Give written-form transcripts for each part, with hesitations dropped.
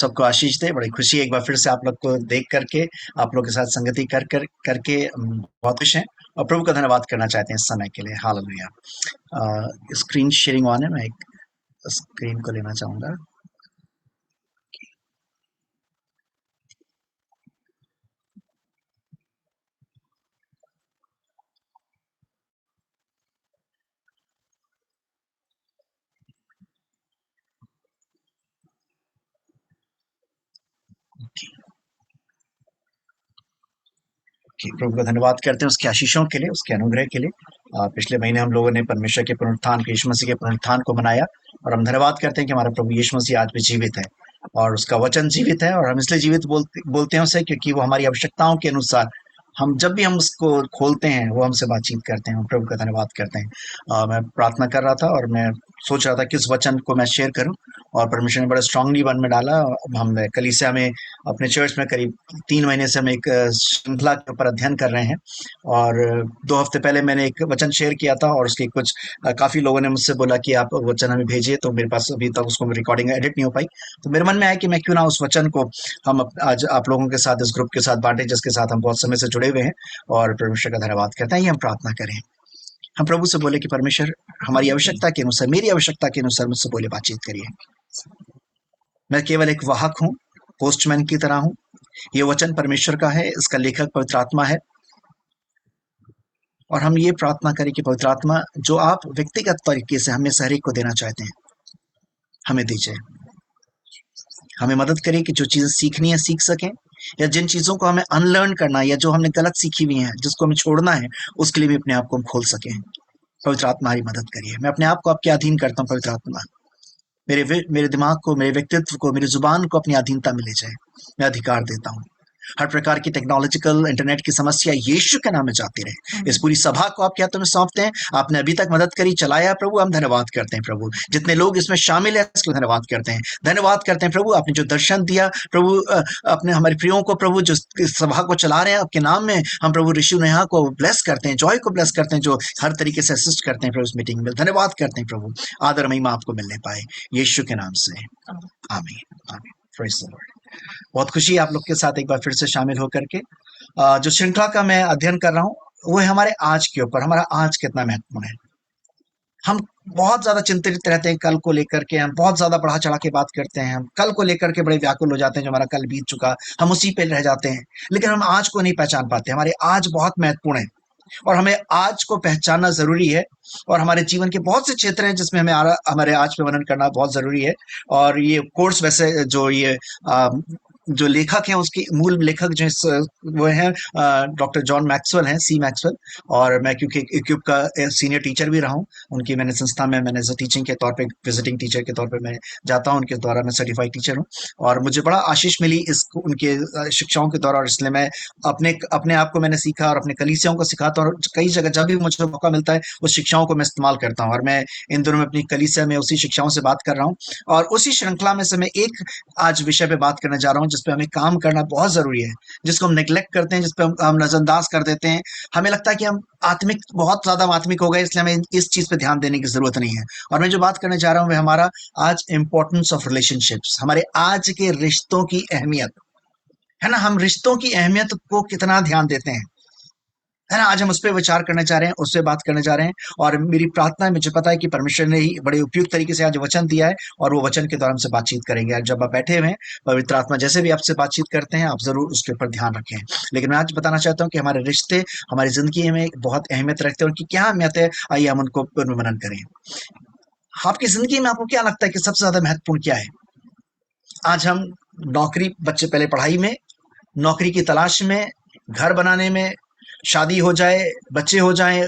सबको आशीष दे। बड़ी खुशी है एक बार फिर से आप लोग को देख करके, आप लोग के साथ संगति कर कर करके बहुत खुश हैं और प्रभु का धन्यवाद करना चाहते हैं इस समय के लिए। हालेलुया। स्क्रीन शेयरिंग ऑन है, मैं एक स्क्रीन को लेना चाहूंगा। कि प्रभु का धन्यवाद करते हैं उसके आशीषों के लिए, उसके अनुग्रह के लिए। पिछले महीने हम लोगों ने परमेश्वर के पुनरुत्थान के, यीशु मसीह के पुनरुत्थान को मनाया और हम धन्यवाद करते हैं कि हमारा प्रभु यीशु मसीह आज भी जीवित है और उसका वचन जीवित है। और हम इसलिए जीवित बोलते हैं उसे क्योंकि वो हमारी आवश्यकताओं के अनुसार, हम जब भी हम उसको खोलते हैं वो हमसे बातचीत करते हैं। हम प्रभु का धन्यवाद करते हैं। मैं प्रार्थना कर रहा था और मैं सोच रहा था किस वचन को मैं शेयर करूं, और परमेश्वर ने बड़ा स्ट्रांगली मन में डाला। हम कलीसिया में, अपने चर्च में करीब 3 महीने से हम एक श्रृंखला के ऊपर अध्ययन कर रहे हैं। और 2 हफ्ते पहले मैंने एक वचन शेयर किया था और उसके कुछ काफी लोगों ने मुझसे बोला कि आप वचन हमें भेजिए, तो मेरे पास अभी तक उसको रिकॉर्डिंग एडिट नहीं हो पाई। तो मेरे मन में आया कि मैं क्यों ना उस वचन को हम आज आप लोगों के साथ, इस ग्रुप के साथ बांटे जिसके साथ हम बहुत समय से जुड़े हुए हैं और परमेश्वर का धन्यवाद करते हैं। ये हम प्रार्थना करें। हम प्रभु से बोले कि परमेश्वर, हमारी आवश्यकता के अनुसार, मेरी आवश्यकता के अनुसार मुझसे बोले, बातचीत करिए। मैं केवल एक वाहक हूँ, पोस्टमैन की तरह हूँ। ये वचन परमेश्वर का है, इसका लेखक पवित्र आत्मा है। और हम ये प्रार्थना करें कि पवित्र आत्मा जो आप व्यक्तिगत तरीके से हमें हर एक को देना चाहते हैं, हमें दीजिए। हमें मदद करें कि जो चीजें सीखनी है सीख सकें, या जिन चीजों को हमें अनलर्न करना है या जो हमने गलत सीखी हुई है जिसको हमें छोड़ना है, उसके लिए भी अपने आप को हम खोल सकें। पवित्र आत्मा हमारी मदद करिए। मैं अपने आप को आपके अधीन करता हूँ। पवित्र आत्मा मेरे दिमाग को, मेरे व्यक्तित्व को, मेरी जुबान को अपनी अधीनता में ले जाए। मैं अधिकार देता हूँ। हर प्रकार की टेक्नोलॉजिकल इंटरनेट की समस्या यीशु के नाम में जाती रहे। इस पूरी सभा को आपके हाथों में सौंपते हैं। आपने अभी तक मदद करी, चलाया प्रभु, हम धन्यवाद करते हैं प्रभु। जितने लोग इसमें शामिल हैं उसको धन्यवाद करते हैं। धन्यवाद करते हैं प्रभु, आपने जो दर्शन दिया प्रभु, अपने हमारे प्रियों को प्रभु जो इस सभा को चला रहे हैं आपके नाम में, हम प्रभु ऋषि नेहा को ब्लेस करते हैं, जॉय को ब्लेस करते हैं, जो हर तरीके से असिस्ट करते हैं प्रभु इस मीटिंग में। धन्यवाद करते हैं प्रभु, आदर महिमा आपको मिलने पाए यीशु के नाम से। आमीन, आमीन। Praise the Lord. बहुत खुशी है आप लोग के साथ एक बार फिर से शामिल होकर के। जो श्रृंखला का मैं अध्ययन कर रहा हूँ वो है हमारे आज के ऊपर। हमारा आज कितना महत्वपूर्ण है। हम बहुत ज्यादा चिंतित रहते हैं कल को लेकर के, हम बहुत ज्यादा बढ़ा चढ़ा के बात करते हैं, हम कल को लेकर के बड़े व्याकुल हो जाते हैं, जो हमारा कल बीत चुका हम उसी पे रह जाते हैं, लेकिन हम आज को नहीं पहचान पाते। हमारे आज बहुत महत्वपूर्ण है और हमें आज को पहचानना जरूरी है। और हमारे जीवन के बहुत से क्षेत्र हैं जिसमें हमें हमारे आज पे वर्णन करना बहुत जरूरी है। और ये कोर्स वैसे जो ये जो लेखक हैं, उसके मूल लेखक जो वो हैं डॉक्टर जॉन मैक्सवेल हैं, सी मैक्सवेल। और मैं क्योंकि इक्यूब का सीनियर टीचर भी रहा हूँ, उनकी मैंने संस्था में मैंने टीचिंग के तौर पे, विजिटिंग टीचर के तौर पे मैं जाता हूँ, उनके द्वारा मैं सर्टिफाइड टीचर हूँ। और मुझे बड़ा आशीष मिली इस उनके शिक्षाओं के द्वारा, और इसलिए मैं अपने अपने आप को मैंने सीखा और अपने कलीसियाओं को सिखाता हूँ। और कई जगह जब भी मुझे मौका मिलता है उस शिक्षाओं को मैं इस्तेमाल करता हूँ। और मैं इन दिनों में अपनी कलीसिया में उसी शिक्षाओं से बात कर रहा हूँ। और उसी श्रृंखला में से मैं एक आज विषय पे बात करने जा रहा हूँ जिसपे हमें काम करना बहुत जरूरी है, जिसको हम नेग्लेक्ट करते हैं, जिसपे हम नजरअंदाज कर देते हैं। हमें लगता है कि हम आत्मिक, बहुत ज्यादा आत्मिक हो गए, इसलिए हमें इस चीज पे ध्यान देने की जरूरत नहीं है। और मैं जो बात करने जा रहा हूँ वह हमारा आज इंपॉर्टेंस ऑफ रिलेशनशिप्स, हमारे आज के रिश्तों की अहमियत है ना। हम रिश्तों की अहमियत को कितना ध्यान देते हैं, है ना। आज हम उस पर विचार करने जा रहे हैं, उस पर बात करने जा रहे हैं। और मेरी प्रार्थना है, मुझे पता है कि परमेश्वर ने ही बड़े उपयुक्त तरीके से आज वचन दिया है और वो वचन के द्वारा हमसे बातचीत करेंगे। आज जब आप बैठे हुए हैं, पवित्र आत्मा जैसे भी आपसे बातचीत करते हैं, आप जरूर उसके ऊपर ध्यान रखें। लेकिन मैं आज बताना चाहता हूँ कि हमारे रिश्ते हमारी जिंदगी में बहुत अहमियत रखते हैं। उनकी क्या अहमियत है, आइए हम उनको वर्णन करें। आपकी जिंदगी में आपको क्या लगता है कि सबसे ज्यादा महत्वपूर्ण क्या है? आज हम नौकरी, बच्चे पहले पढ़ाई में, नौकरी की तलाश में, घर बनाने में, शादी हो जाए, बच्चे हो जाएं,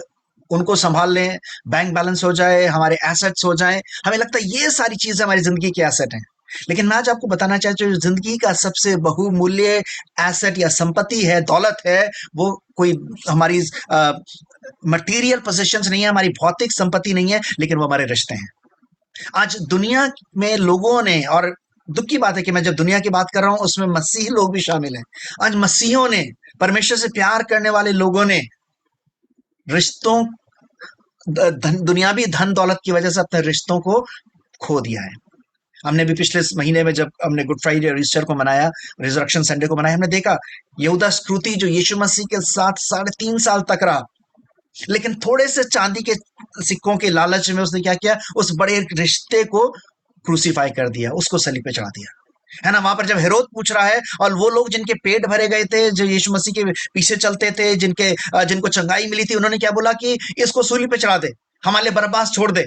उनको संभाल लें, बैंक बैलेंस हो जाए, हमारे एसेट्स हो जाएं, हमें लगता है ये सारी चीजें हमारी जिंदगी के एसेट हैं। लेकिन मैं आज आपको बताना चाहता हूँ, जिंदगी का सबसे बहुमूल्य एसेट या संपत्ति है, दौलत है, वो कोई हमारी मटेरियल पोजेशंस नहीं है, हमारी भौतिक संपत्ति नहीं है, लेकिन वो हमारे रिश्ते हैं। आज दुनिया में लोगों ने, और दुख की बात है कि मैं जब दुनिया की बात कर रहा हूं उसमें मसीही लोग भी शामिल हैं, आज मसीहियों ने, परमेश्वर से प्यार करने वाले लोगों ने रिश्तों, दुनियावी धन दौलत की वजह से अपने रिश्तों को खो दिया है। हमने भी पिछले महीने में जब हमने गुड फ्राइडे और ईस्टर को मनाया, रिजरेक्शन संडे को मनाया, हमने देखा यहूदा स्क्रूती जो यीशु मसीह के साथ 3.5 साल तक रहा, लेकिन थोड़े से चांदी के सिक्कों के लालच में उसने क्या किया, उस बड़े रिश्ते को क्रूसीफाई कर दिया, उसको सलीब पे चढ़ा दिया, है ना। वहां पर जब हेरोद पूछ रहा है, और वो लोग जिनके पेट भरे गए थे, जो यीशु मसीह के पीछे चलते थे, जिनको चंगाई मिली थी, उन्होंने क्या बोला कि इसको सूली पे चढ़ा दे, हमारे लिए बरअब्बास छोड़ दे,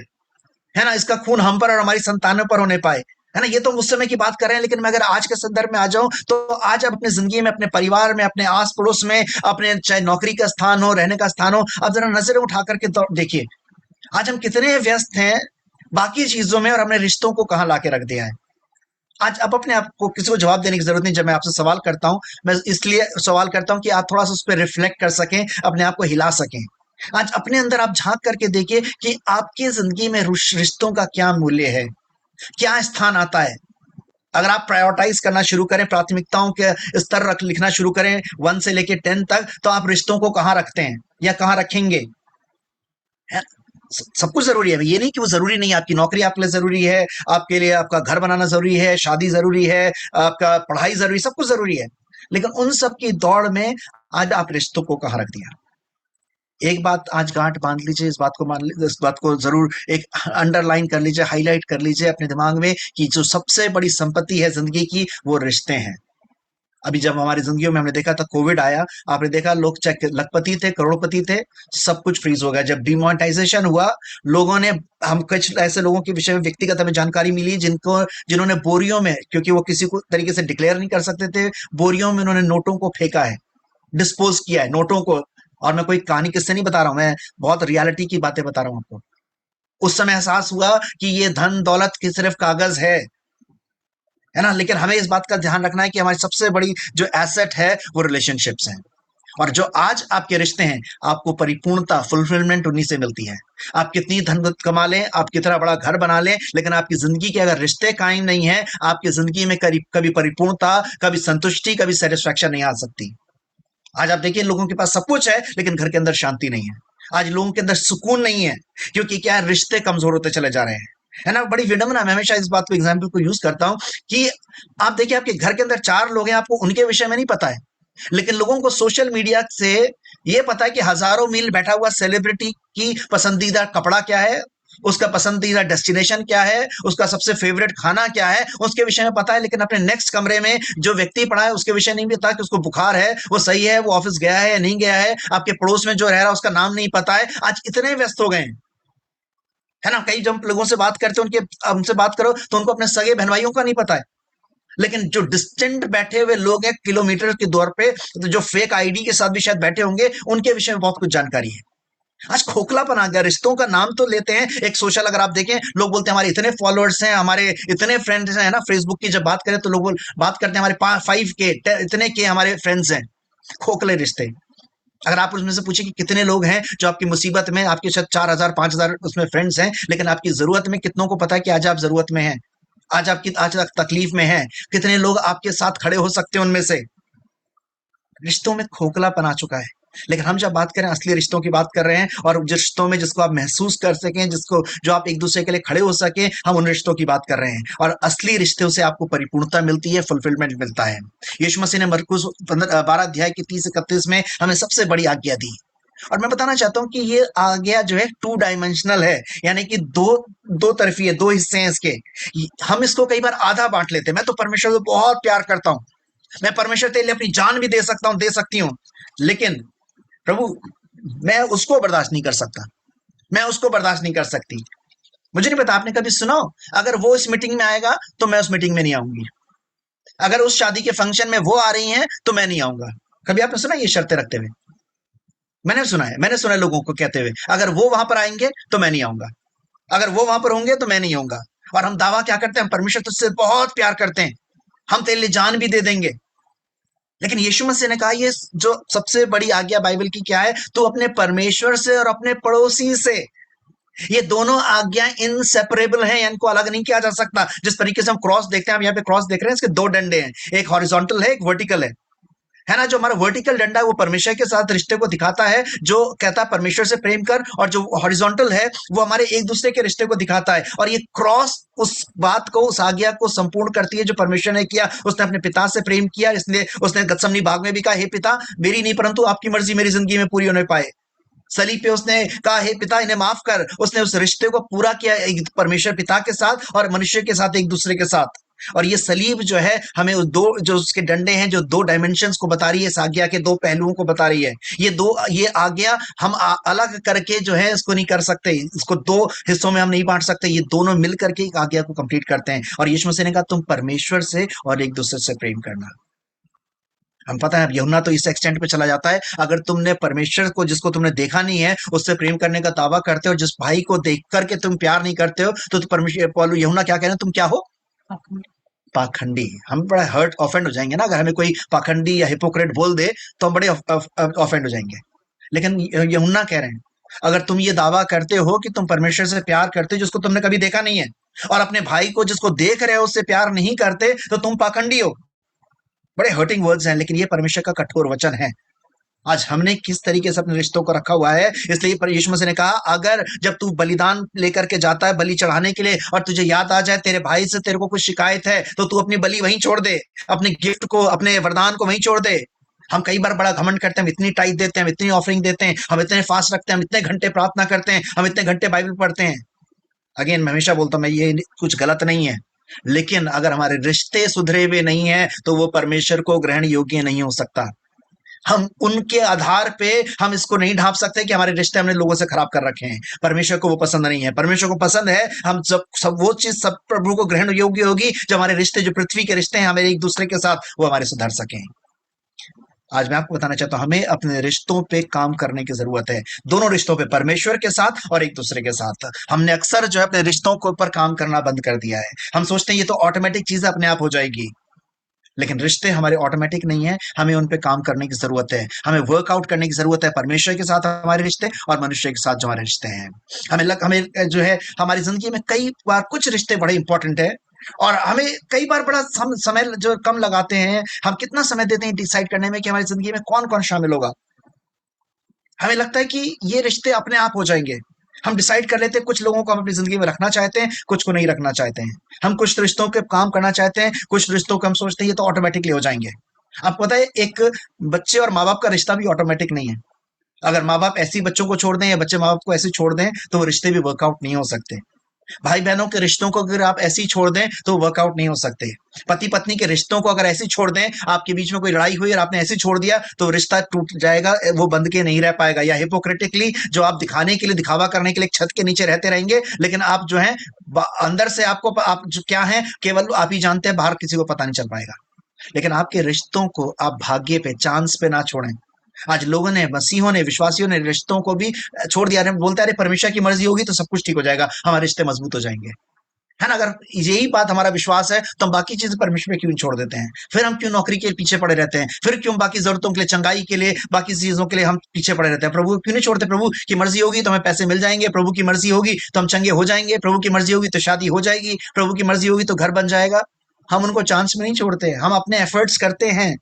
है ना, इसका खून हम पर और हमारी संतानों पर होने पाए, है ना। ये तो उस समय की बात कर रहे हैं, लेकिन मैं अगर आज के संदर्भ में आ जाऊं, तो आज आप अपनी जिंदगी में, अपने परिवार में, अपने आस पड़ोस में, अपने चाहे नौकरी का स्थान हो, रहने का स्थान हो, आप जरा नजरें उठा करके देखिए, आज हम कितने व्यस्त हैं बाकी चीजों में, और हमने रिश्तों को कहाँ लाके रख दिया है। आज अब अपने आप को किसी को जवाब देने की जरूरत नहीं। जब मैं आपसे सवाल करता हूं, मैं इसलिए सवाल करता हूं कि आप थोड़ा सा उस पर रिफ्लेक्ट कर सकें, अपने आप को हिला सकें। आज अपने अंदर आप झांक करके देखिए कि आपकी जिंदगी में रिश्तों का क्या मूल्य है, क्या स्थान आता है। अगर आप प्रायोरिटाइज करना शुरू करें, प्राथमिकताओं के स्तर लिखना शुरू करें 1 से लेके 10 तक, तो आप रिश्तों को कहाँ रखते हैं या कहाँ रखेंगे, है? सब कुछ जरूरी है, ये नहीं कि वो जरूरी नहीं है। आपकी नौकरी आपके लिए जरूरी है, आपके लिए आपका घर बनाना जरूरी है, शादी जरूरी है, आपका पढ़ाई जरूरी, सब कुछ जरूरी है, लेकिन उन सब की दौड़ में आज आप रिश्तों को कहाँ रख दिया। एक बात आज गांठ बांध लीजिए, इस बात को मान लीजिए, इस बात को जरूर एक अंडरलाइन कर लीजिए, हाईलाइट कर लीजिए अपने दिमाग में, कि जो सबसे बड़ी संपत्ति है जिंदगी की, वो रिश्ते हैं। अभी जब हमारी जिंदगियों में हमने देखा था, कोविड आया, आपने देखा लोग चाहे लखपति थे, करोड़पति थे, सब कुछ फ्रीज हो गया। जब डिमोनेटाइजेशन हुआ, लोगों ने, हम कुछ ऐसे लोगों के विषय में व्यक्तिगत हमें जानकारी मिली, जिन्होंने बोरियों में, क्योंकि वो किसी को तरीके से डिक्लेयर नहीं कर सकते थे, बोरियों में उन्होंने नोटों को फेंका है, डिस्पोज किया है नोटों को। और मैं कोई कहानी किससे नहीं बता रहा हूं, मैं बहुत रियलिटी की बातें बता रहा हूं आपको। उस समय एहसास हुआ कि ये धन दौलत की सिर्फ कागज है ना। लेकिन हमें इस बात का ध्यान रखना है कि हमारी सबसे बड़ी जो एसेट है, वो रिलेशनशिप्स हैं। और जो आज आपके रिश्ते हैं, आपको परिपूर्णता, फुलफिलमेंट उन्हीं से मिलती है। आप कितनी धन कमा लें, आप कितना बड़ा घर बना लें, लेकिन आपकी जिंदगी के अगर रिश्ते कायम नहीं है, आपकी जिंदगी में कभी परिपूर्णता, कभी संतुष्टि, कभी सेटिस्फैक्शन नहीं आ सकती। आज आप देखिए, लोगों के पास सब कुछ है, लेकिन घर के अंदर शांति नहीं है। आज लोगों के अंदर सुकून नहीं है, क्योंकि क्या है, रिश्ते कमजोर होते चले जा रहे हैं, है ना। बड़ी विडंबना, मैं हमेशा इस बात को एग्जाम्पल को यूज करता हूं कि आप देखिए, आपके घर के अंदर 4 लोग हैं, आपको उनके विषय में नहीं पता है, लेकिन लोगों को सोशल मीडिया से ये पता है कि हजारों मील बैठा हुआ सेलिब्रिटी की पसंदीदा कपड़ा क्या है, उसका पसंदीदा डेस्टिनेशन क्या है, उसका सबसे फेवरेट खाना क्या है, उसके विषय में पता है। लेकिन अपने नेक्स्ट कमरे में जो व्यक्ति पड़ा है, उसके विषय नहीं पता कि उसको बुखार है, वो सही है, वो ऑफिस गया है या नहीं गया है, आपके पड़ोस में जो रह रहा है उसका नाम नहीं पता है। आज इतने व्यस्त हो गए हैं, है ना। कई जब लोगों से बात करते, उनसे बात करो तो उनको अपने सगे बहन भाइयों का नहीं पता है। लेकिन जो डिस्टेंट बैठे हुए लोग हैं, किलोमीटर के दौर पे, तो जो फेक आईडी के साथ भी शायद बैठे होंगे, उनके विषय में बहुत कुछ जानकारी है। आज खोखलापन आ गया, रिश्तों का नाम तो लेते हैं एक सोशल, अगर आप देखें, लोग बोलते हैं हमारे इतने फॉलोअर्स हैं, हमारे इतने फ्रेंड्स हैं ना। फेसबुक की जब बात करें तो लोग बात करते हैं हमारे 5 के इतने के हमारे फ्रेंड्स हैं। खोखले रिश्ते। अगर आप उसमें से पूछे कि कितने लोग हैं जो आपकी मुसीबत में, आपके शायद 4,000 5,000 उसमें फ्रेंड्स हैं, लेकिन आपकी जरूरत में कितनों को पता है कि आज आप जरूरत में हैं, आज तक तकलीफ में हैं, कितने लोग आपके साथ खड़े हो सकते हैं उनमें से। रिश्तों में खोखलापन आ चुका है। लेकिन हम जब बात करें, असली रिश्तों की बात कर रहे हैं, और जिस रिश्तों में जिसको आप महसूस कर सकें, जिसको जो आप एक दूसरे के लिए खड़े हो सके, हम उन रिश्तों की बात कर रहे हैं। और असली रिश्तों से आपको परिपूर्णता मिलती है, फुलफिलमेंट मिलता है। यीशु मसीह ने मरकुस 12 अध्याय की 30 31 में हमें सबसे बड़ी आज्ञा दी। और मैं बताना चाहता हूं कि ये आज्ञा जो है 2 डायमेंशनल है, यानी कि दो तरफी है, 2 हिस्से हैं इसके। हम इसको कई बार आधा बांट लेते हैं। मैं तो परमेश्वर को बहुत प्यार करता हूं, मैं परमेश्वर के लिए अपनी जान भी दे सकता हूं, दे सकती हूं, लेकिन प्रभु, मैं उसको बर्दाश्त नहीं कर सकता, मैं उसको बर्दाश्त नहीं कर सकती। मुझे नहीं पता, आपने कभी सुना हो, अगर वो इस मीटिंग में आएगा तो मैं उस मीटिंग में नहीं आऊंगी, अगर उस शादी के फंक्शन में वो आ रही हैं तो मैं नहीं आऊंगा। कभी आपने सुना ये शर्तें रखते हुए? मैंने सुना है लोगों को कहते हुए, अगर वो वहां पर आएंगे तो मैं नहीं आऊंगा, अगर वो वहां पर होंगे तो मैं नहीं आऊंगा। और हम दावा क्या करते हैं, हम परमेश्वर तुझसे बहुत प्यार करते हैं, हम तेरे लिए जान भी दे देंगे। लेकिन यीशु मसीह ने कहा, ये जो सबसे बड़ी आज्ञा बाइबल की क्या है, तो अपने परमेश्वर से और अपने पड़ोसी से, ये दोनों आज्ञा इनसेपरेबल हैं, इनको अलग नहीं किया जा सकता। जिस तरीके से हम क्रॉस देखते हैं, हम यहाँ पे क्रॉस देख रहे हैं, इसके 2 डंडे हैं, एक हॉरिजॉन्टल है, एक वर्टिकल है। है ना। जो हमारा वर्टिकल डंडा है वो परमेश्वर के साथ रिश्ते को दिखाता है, जो कहता है परमेश्वर से प्रेम कर, और जो हॉरिजॉन्टल है वो हमारे एक दूसरे के रिश्ते को दिखाता है। और ये क्रॉस उस बात को, उस आज्ञा को संपूर्ण करती है जो परमेश्वर ने किया। उसने अपने पिता से प्रेम किया, इसलिए उसने गत्समनी बाग में भी कहा, हे पिता, मेरी नहीं परंतु आपकी मर्जी मेरी जिंदगी में पूरी होने पाए। सलीब पे उसने कहा, हे पिता, इन्हें माफ कर। उसने उस रिश्ते को पूरा किया, एक परमेश्वर पिता के साथ और मनुष्य के साथ, एक दूसरे के साथ। और ये सलीब जो है हमें उस दो, जो उसके डंडे हैं, जो दो डायमेंशंस को बता रही है, इस आज्ञा के दो पहलुओं को बता रही है। ये आज्ञा हम अलग करके जो है इसको नहीं कर सकते, इसको दो हिस्सों में हम नहीं बांट सकते। ये दोनों मिल करके एक आज्ञा को कंप्लीट करते हैं। और यीशु मसीह ने कहा, तुम परमेश्वर से और एक दूसरे से प्रेम करना। हम पता है, अब यूहन्ना तो इस एक्सटेंट पे चला जाता है, अगर तुमने परमेश्वर को, जिसको तुमने देखा नहीं है, उससे प्रेम करने का दावा करते हो, जिस भाई को देख करके तुम प्यार नहीं करते हो, तो परमेश्वर पौलुस यूहन्ना क्या कह रहे हैं, तुम क्या हो? पाखंडी। हम बड़ा हर्ट ऑफेंड हो जाएंगे ना, अगर हमें कोई पाखंडी या हिपोक्रेट बोल दे तो हम बड़े ऑफेंड हो जाएंगे। लेकिन यूहन्ना कह रहे हैं, अगर तुम ये दावा करते हो कि तुम परमेश्वर से प्यार करते हो जिसको तुमने कभी देखा नहीं है, और अपने भाई को जिसको देख रहे हो उससे प्यार नहीं करते, तो तुम पाखंडी हो। बड़े हर्टिंग वर्ड्स हैं, लेकिन ये परमेश्वर का कठोर वचन है। आज हमने किस तरीके से अपने रिश्तों को रखा हुआ है। इसलिए यीशु मसीह ने कहा, अगर जब तू बलिदान लेकर के जाता है बलि चढ़ाने के लिए, और तुझे याद आ जाए तेरे भाई से तेरे को कुछ शिकायत है, तो तू अपनी बलि वहीं छोड़ दे, अपने गिफ्ट को, अपने वरदान को वहीं छोड़ दे। हम कई बार बड़ा घमंड करते हैं, हम इतनी टाइट देते हैं, हम इतनी ऑफरिंग देते हैं, हम इतने फास्ट रखते हैं, हम इतने घंटे प्रार्थना करते हैं, हम इतने घंटे बाइबल पढ़ते हैं। अगेन मैं हमेशा बोलता हूँ, मैं ये कुछ गलत नहीं है, लेकिन अगर हमारे रिश्ते सुधरे हुए नहीं है तो वो परमेश्वर को ग्रहण योग्य नहीं हो सकता। हम उनके आधार पे हम इसको नहीं ढांप सकते कि हमारे रिश्ते हमने लोगों से खराब कर रखे हैं। परमेश्वर को वो पसंद नहीं है। परमेश्वर को पसंद है हम सब वो चीज सब प्रभु को ग्रहण योग्य होगी, जो हमारे रिश्ते, जो पृथ्वी के रिश्ते हैं हमारे एक दूसरे के साथ, वो हमारे सुधर सकें। आज मैं आपको बताना चाहता हूं, हमें अपने रिश्तों पे काम करने की जरूरत है। दोनों रिश्तों पे, परमेश्वर के साथ और एक दूसरे के साथ। हमने अक्सर जो है अपने रिश्तों के ऊपर काम करना बंद कर दिया है। हम सोचते हैं ये तो ऑटोमेटिक चीज अपने आप हो जाएगी, लेकिन रिश्ते हमारे ऑटोमेटिक नहीं है। हमें उन पे काम करने की जरूरत है, हमें वर्कआउट करने की जरूरत है। परमेश्वर के साथ हमारे रिश्ते और मनुष्य के साथ जो हमारे रिश्ते हैं, हमें जो है हमारी जिंदगी में कई बार कुछ रिश्ते बड़े इंपॉर्टेंट है, और हमें कई बार बड़ा समय जो कम लगाते हैं। हम कितना समय देते हैं डिसाइड करने में कि हमारी जिंदगी में कौन कौन शामिल होगा। हमें लगता है कि ये रिश्ते अपने आप हो जाएंगे। हम डिसाइड कर लेते हैं कुछ लोगों को हम अपनी जिंदगी में रखना चाहते हैं, कुछ को नहीं रखना चाहते हैं। हम कुछ रिश्तों के काम करना चाहते हैं, कुछ रिश्तों को हम सोचते हैं ये तो ऑटोमेटिकली हो जाएंगे। आपको पता है, एक बच्चे और माँ बाप का रिश्ता भी ऑटोमेटिक नहीं है। अगर माँ बाप ऐसे ही बच्चों को छोड़ दें या बच्चे माँ बाप को ऐसे ही छोड़ दें, तो वो रिश्ते भी वर्कआउट नहीं हो सकते। भाई बहनों के रिश्तों को अगर आप ऐसे ही छोड़ दें तो वर्कआउट नहीं हो सकते। पति पत्नी के रिश्तों को अगर ऐसे ही छोड़ दें, आपके बीच में कोई लड़ाई हुई और आपने ऐसे ही छोड़ दिया, तो रिश्ता टूट जाएगा, वो बंध के नहीं रह पाएगा। या हिपोक्रेटिकली, जो आप दिखाने के लिए, दिखावा करने के लिए छत के नीचे रहते रहेंगे, लेकिन आप जो है अंदर से आपको, आप जो क्या है केवल आप ही जानते हैं, बाहर किसी को पता नहीं चल पाएगा। लेकिन आपके रिश्तों को आप भाग्य पे, चांस पे ना छोड़ें। आज लोगों ने, मसीहों ने, विश्वासियों ने रिश्तों को भी छोड़ दिया। बोलते हैं, अरे परमेश्वर की मर्जी होगी तो सब कुछ ठीक हो जाएगा, हमारे रिश्ते मजबूत हो जाएंगे। है ना। अगर यही बात हमारा विश्वास है तो हम बाकी चीजें परमेश्वर पे क्यों छोड़ देते हैं? फिर हम क्यों नौकरी के पीछे पड़े रहते हैं? फिर क्यों बाकी जरूरतों के लिए, चंगाई के लिए, बाकी चीजों के लिए हम पीछे पड़े रहते हैं? प्रभु को क्यों नहीं छोड़ते? प्रभु की मर्जी होगी तो हमें पैसे मिल जाएंगे, प्रभु की मर्जी होगी तो हम चंगे हो जाएंगे, प्रभु की मर्जी होगी तो शादी हो जाएगी, प्रभु की मर्जी होगी तो घर बन जाएगा। हम उनको चांस में नहीं छोड़ते, हम अपने एफर्ट्स करते हैं,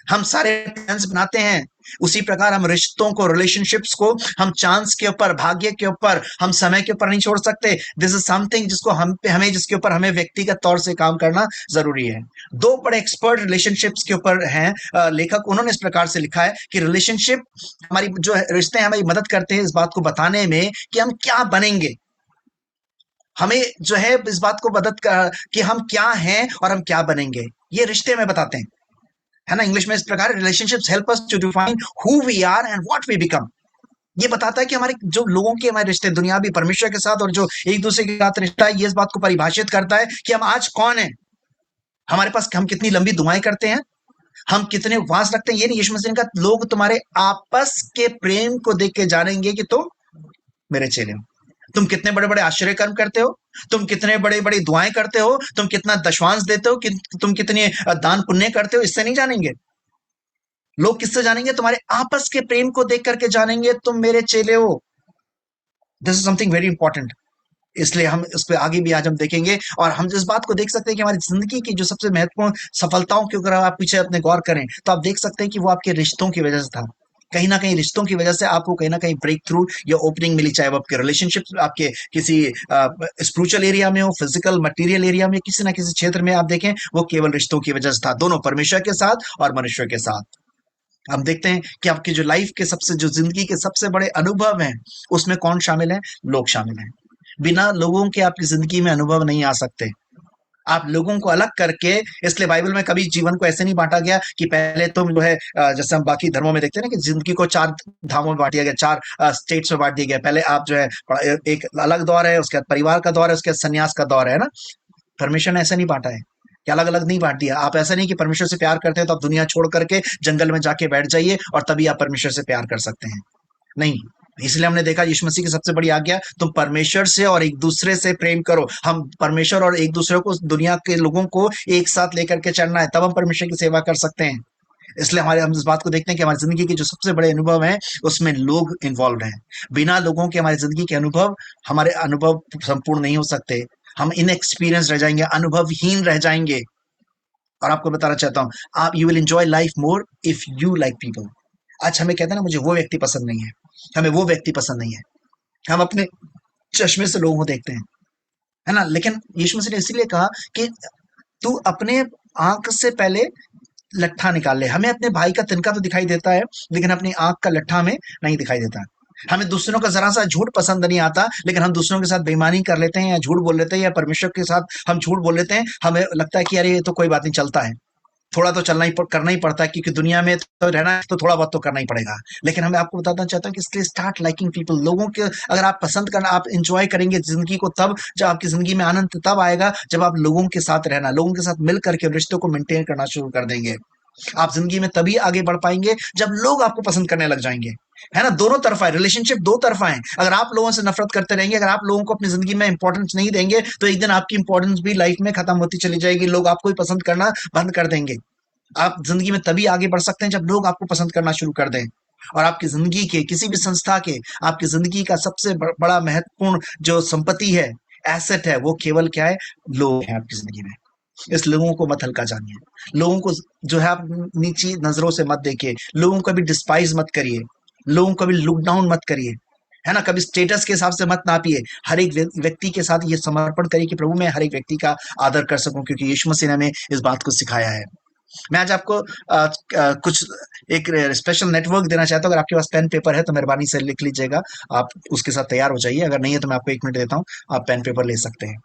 हम सारे प्लान्स बनाते हैं। उसी प्रकार हम रिश्तों को, रिलेशनशिप्स को हम चांस के ऊपर, भाग्य के ऊपर, हम समय के ऊपर नहीं छोड़ सकते। दिस इज समथिंग जिसको हमें जिसके ऊपर हमें व्यक्तिगत तौर से काम करना जरूरी है। दो बड़े एक्सपर्ट रिलेशनशिप्स के ऊपर हैं लेखक। उन्होंने इस प्रकार से लिखा है कि रिलेशनशिप, हमारी जो रिश्ते हैं, हमारी मदद करते हैं इस बात को बताने में कि हम क्या बनेंगे। हमें जो है इस बात को मदद कर कि हम क्या हैं और हम क्या बनेंगे, ये रिश्ते में बताते हैं। है ना। इंग्लिश में इस प्रकार, relationships help us to define who we are and what we become. ये बताता है कि हमारे जो लोगों के, हमारे रिश्ते दुनियावी परमेश्वर के साथ और जो एक दूसरे के साथ रिश्ता है, ये इस बात को परिभाषित करता है कि हम आज कौन है। हमारे पास, हम कितनी लंबी दुआएं करते हैं, हम कितने उपवास रखते हैं। ये नहीं, यीशु मसीह ने कहा लोग तुम्हारे आपस के प्रेम को देख के जानेंगे कि तुम मेरे चेले हो। तुम कितने बड़े बड़े आश्चर्य कर्म करते हो, तुम कितने बड़े बड़ी दुआएं करते हो, तुम कितना दशवांश देते हो, कि तुम कितने दान पुण्य करते हो, इससे नहीं जानेंगे। लोग किससे जानेंगे? तुम्हारे आपस के प्रेम को देख करके जानेंगे तुम मेरे चेले हो। This is something very important. इसलिए हम इस पे आगे भी आज हम देखेंगे, और हम इस बात को देख सकते हैं कि हमारी जिंदगी की जो सबसे महत्वपूर्ण सफलताओं के अगर आप पीछे अपने गौर करें तो आप देख सकते हैं कि वो आपके रिश्तों की वजह से था। कहीं ना कहीं रिश्तों की वजह से आपको कहीं ना कहीं ब्रेक थ्रू या ओपनिंग मिली, चाहे वो आपके रिलेशनशिप, आपके किसी स्पिरिचुअल एरिया में हो, फिजिकल मटेरियल एरिया में, किसी ना किसी क्षेत्र में आप देखें, वो केवल रिश्तों की वजह से था, दोनों परमेश्वर के साथ और मनुष्य के साथ। हम देखते हैं कि आपकी जो लाइफ के सबसे, जो जिंदगी के सबसे बड़े अनुभव हैं, उसमें कौन शामिल है? लोग शामिल हैं। बिना लोगों के आपकी जिंदगी में अनुभव नहीं आ सकते। आप लोगों को अलग करके, इसलिए बाइबल में कभी जीवन को ऐसे नहीं बांटा गया कि पहले तुम जो है जैसे हम बाकी धर्मों में देखते हैं ना कि जिंदगी को चार धामों में बांट दिया गया, चार स्टेट्स में बांट दिया गया। पहले आप जो है एक अलग दौर है, उसके बाद परिवार का दौर है, उसके बाद संन्यास का दौर है ना। परमेश्वर ने ऐसा नहीं बांटा है कि अलग अलग नहीं बांट दिया। आप ऐसा नहीं कि परमेश्वर से प्यार करते हैं तो आप दुनिया छोड़ करके जंगल में जाके बैठ जाइए और तभी आप परमेश्वर से प्यार कर सकते हैं, नहीं। इसलिए हमने देखा यीशु मसीह की सबसे बड़ी आज्ञा, तुम परमेश्वर से और एक दूसरे से प्रेम करो। हम परमेश्वर और एक दूसरे को, दुनिया के लोगों को एक साथ लेकर के चलना है, तब हम परमेश्वर की सेवा कर सकते हैं। इसलिए हमारे, हम इस बात को देखते हैं कि हमारी जिंदगी के जो सबसे बड़े अनुभव हैं उसमें लोग इन्वॉल्व हैं। बिना लोगों के हमारी जिंदगी के अनुभव, हमारे अनुभव संपूर्ण नहीं हो सकते। हम इनएक्सपीरियंस रह जाएंगे, अनुभवहीन रह जाएंगे। और आपको बताना चाहता हूँ, आप, you will enjoy life more if you like people. आज हमें कहते हैं ना, मुझे वो व्यक्ति पसंद नहीं है, हमें वो व्यक्ति पसंद नहीं है, हम अपने चश्मे से लोगों को देखते हैं, है ना। लेकिन यीशु मसीह ने इसीलिए कहा कि तू अपने आंख से पहले लट्ठा निकाल ले। हमें अपने भाई का तिनका तो दिखाई देता है, लेकिन अपनी आंख का लट्ठा हमें नहीं दिखाई देता। हमें दूसरों का जरा सा झूठ पसंद नहीं आता, लेकिन हम दूसरों के साथ बेईमानी कर लेते हैं या झूठ बोल लेते हैं, या परमेश्वर के साथ हम झूठ बोल लेते हैं। हमें लगता है कि अरे ये तो कोई बात नहीं, चलता है, थोड़ा तो चलना ही करना ही पड़ता है, क्योंकि दुनिया में तो रहना है तो थोड़ा बहुत तो करना ही पड़ेगा। लेकिन हमें, आपको बताना चाहता हूँ कि इसलिए स्टार्ट लाइकिंग पीपल। लोगों के, अगर आप पसंद करना, आप इंजॉय करेंगे जिंदगी को, तब जब आपकी जिंदगी में आनंद तब आएगा जब आप लोगों के साथ रहना, लोगों के साथ मिल करके रिश्तों को मेंटेन करना शुरू कर देंगे। आप जिंदगी में तभी आगे बढ़ पाएंगे जब लोग आपको पसंद करने लग जाएंगे, है ना। दोनों तरफा है, रिलेशनशिप दो तरफा है। अगर आप लोगों से नफरत करते रहेंगे, अगर आप लोगों को अपनी जिंदगी में इंपॉर्टेंस नहीं देंगे, तो एक दिन आपकी इंपॉर्टेंस भी लाइफ में खत्म होती चली जाएगी, लोग आपको ही पसंद करना बंद कर देंगे। आप जिंदगी में तभी आगे बढ़ सकते हैं जब लोग आपको पसंद करना शुरू कर दें। और आपकी जिंदगी के, किसी भी संस्था के, आपकी जिंदगी का सबसे बड़ा महत्वपूर्ण जो संपत्ति है, एसेट है, वो केवल क्या है? लोग हैं आपकी जिंदगी में। इस लोगों को मत हल्का जानिए, लोगों को जो है आप नीची नजरों से मत देखिए, लोगों को भी डिस्पाइज मत करिए, लोगों को भी लुक डाउन मत करिए, है ना। कभी स्टेटस के हिसाब से मत नापिए। हर एक व्यक्ति के साथ ये समर्पण करिए कि प्रभु मैं हर एक व्यक्ति का आदर कर सकूं, क्योंकि यीशु मसीह ने हमें इस बात को सिखाया है। मैं आज आपको कुछ एक स्पेशल नेटवर्क देना चाहता हूँ। अगर आपके पास पेन पेपर है तो मेहरबानी से लिख लीजिएगा, आप उसके साथ तैयार हो जाइए। अगर नहीं है तो मैं आपको 1 मिनट देता हूँ, आप पेन पेपर ले सकते हैं।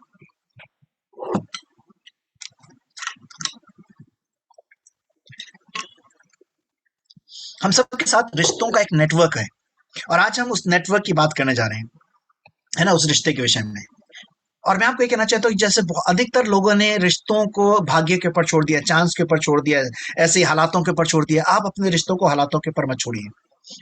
हम सबके साथ रिश्तों का एक नेटवर्क है, और आज हम उस नेटवर्क की बात करने जा रहे हैं, है ना, उस रिश्ते के विषय में। और मैं आपको ये कहना चाहता हूँ कि जैसे अधिकतर लोगों ने रिश्तों को भाग्य के ऊपर छोड़ दिया, चांस के ऊपर छोड़ दिया, ऐसे ही हालातों के ऊपर छोड़ दिया। आप अपने रिश्तों को हालातों के ऊपर मत छोड़िए,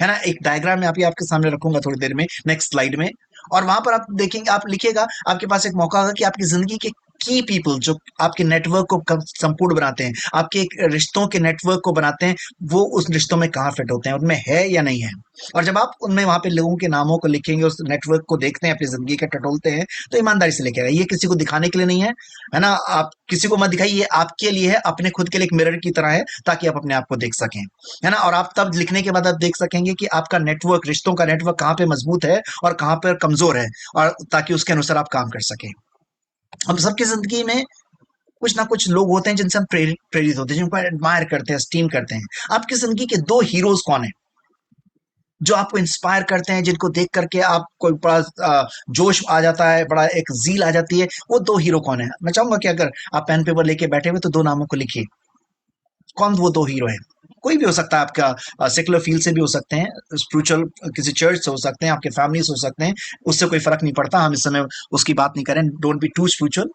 है ना। एक डायग्राम में आप, आपके सामने रखूंगा थोड़ी देर में, नेक्स्ट स्लाइड में। और वहां पर आप देखेंगे, आप लिखिएगा, आपके पास एक मौका होगा कि आपकी जिंदगी के की पीपल जो आपके नेटवर्क को संपूर्ण बनाते हैं, आपके एक रिश्तों के नेटवर्क को बनाते हैं, वो उस रिश्तों में कहाँ फिट होते हैं, उनमें है या नहीं है। और जब आप उनमें वहां पे लोगों के नामों को लिखेंगे, उस नेटवर्क को देखते हैं, अपनी जिंदगी का टटोलते हैं, तो ईमानदारी से लिखेगा। ये किसी को दिखाने के लिए नहीं है ना। आप किसी को मत दिखाइए, ये आपके लिए है, अपने खुद के लिए एक मिरर की तरह है, ताकि आप अपने आप को देख सकें, है ना। और आप तब लिखने के बाद आप देख सकेंगे कि आपका नेटवर्क, रिश्तों का नेटवर्क कहाँ पे मजबूत है और कहाँ पर कमजोर है, और ताकि उसके अनुसार आप काम कर सकें। हम सबकी जिंदगी में कुछ ना कुछ लोग होते हैं जिनसे हम प्रेरित प्रेरित होते हैं, जिनको एडमायर करते हैं, स्टीम करते हैं। आपकी जिंदगी के 2 हीरोज कौन है जो आपको इंस्पायर करते हैं, जिनको देख करके आपको बड़ा जोश आ जाता है, बड़ा एक जील आ जाती है? वो 2 हीरो कौन है? मैं चाहूंगा कि अगर आप पेन पेपर लेके बैठे हुए तो 2 नामों को लिखिए। कौन वो 2 हीरो है? कोई भी हो सकता है, आपका सेकुलर फील्ड से भी हो सकते हैं, स्पिरिचुअल किसी चर्च से हो सकते हैं, आपके फैमिली से हो सकते हैं, उससे कोई फर्क नहीं पड़ता। हम इस समय उसकी बात नहीं करें, डोंट बी टू स्पिरिचुअल।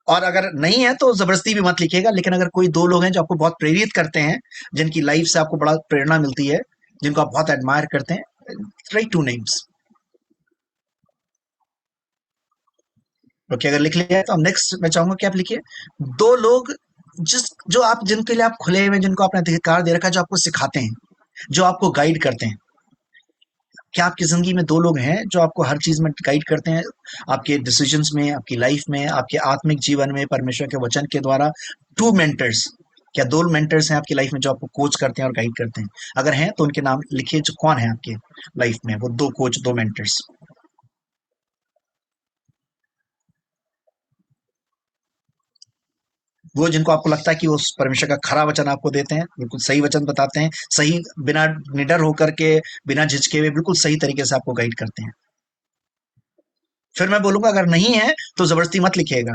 और अगर नहीं है तो जबरदस्ती भी मत लिखिएगा। लेकिन अगर कोई 2 लोग हैं जो आपको बहुत प्रेरित करते हैं, जिनकी लाइफ से आपको बड़ा प्रेरणा मिलती है, जिनको आप बहुत एडमायर करते हैं, राइट 2 नेम्स। ओके, अगर लिख लिया है तो अब नेक्स्ट मैं चाहूंगा कि आप लिखिए 2 लोग, जिस जो आप, जिनके लिए आप खुले हुए हैं, जिनको आपने अधिकार दे रखा है, जो आपको सिखाते हैं, जो आपको गाइड करते हैं। क्या आपकी जिंदगी में दो लोग हैं जो आपको हर चीज में गाइड करते हैं, आपके डिसीजंस में, आपकी लाइफ में, आपके आत्मिक जीवन में, परमेश्वर के वचन के द्वारा? टू मेंटर्स, क्या दो मेंटर्स हैं आपकी लाइफ में जो आपको कोच करते हैं और गाइड करते हैं? अगर हैं तो उनके नाम लिखिए, जो कौन है आपके लाइफ में वो दो कोच, दो मेंटर्स। वो जिनको आपको लगता है कि वो परमेश्वर का खरा वचन आपको देते हैं, बिल्कुल सही वचन बताते हैं, सही, बिना निडर होकर के, बिना झिझके हुए बिल्कुल सही तरीके से आपको गाइड करते हैं। फिर मैं बोलूंगा अगर नहीं है तो जबरदस्ती मत लिखिएगा।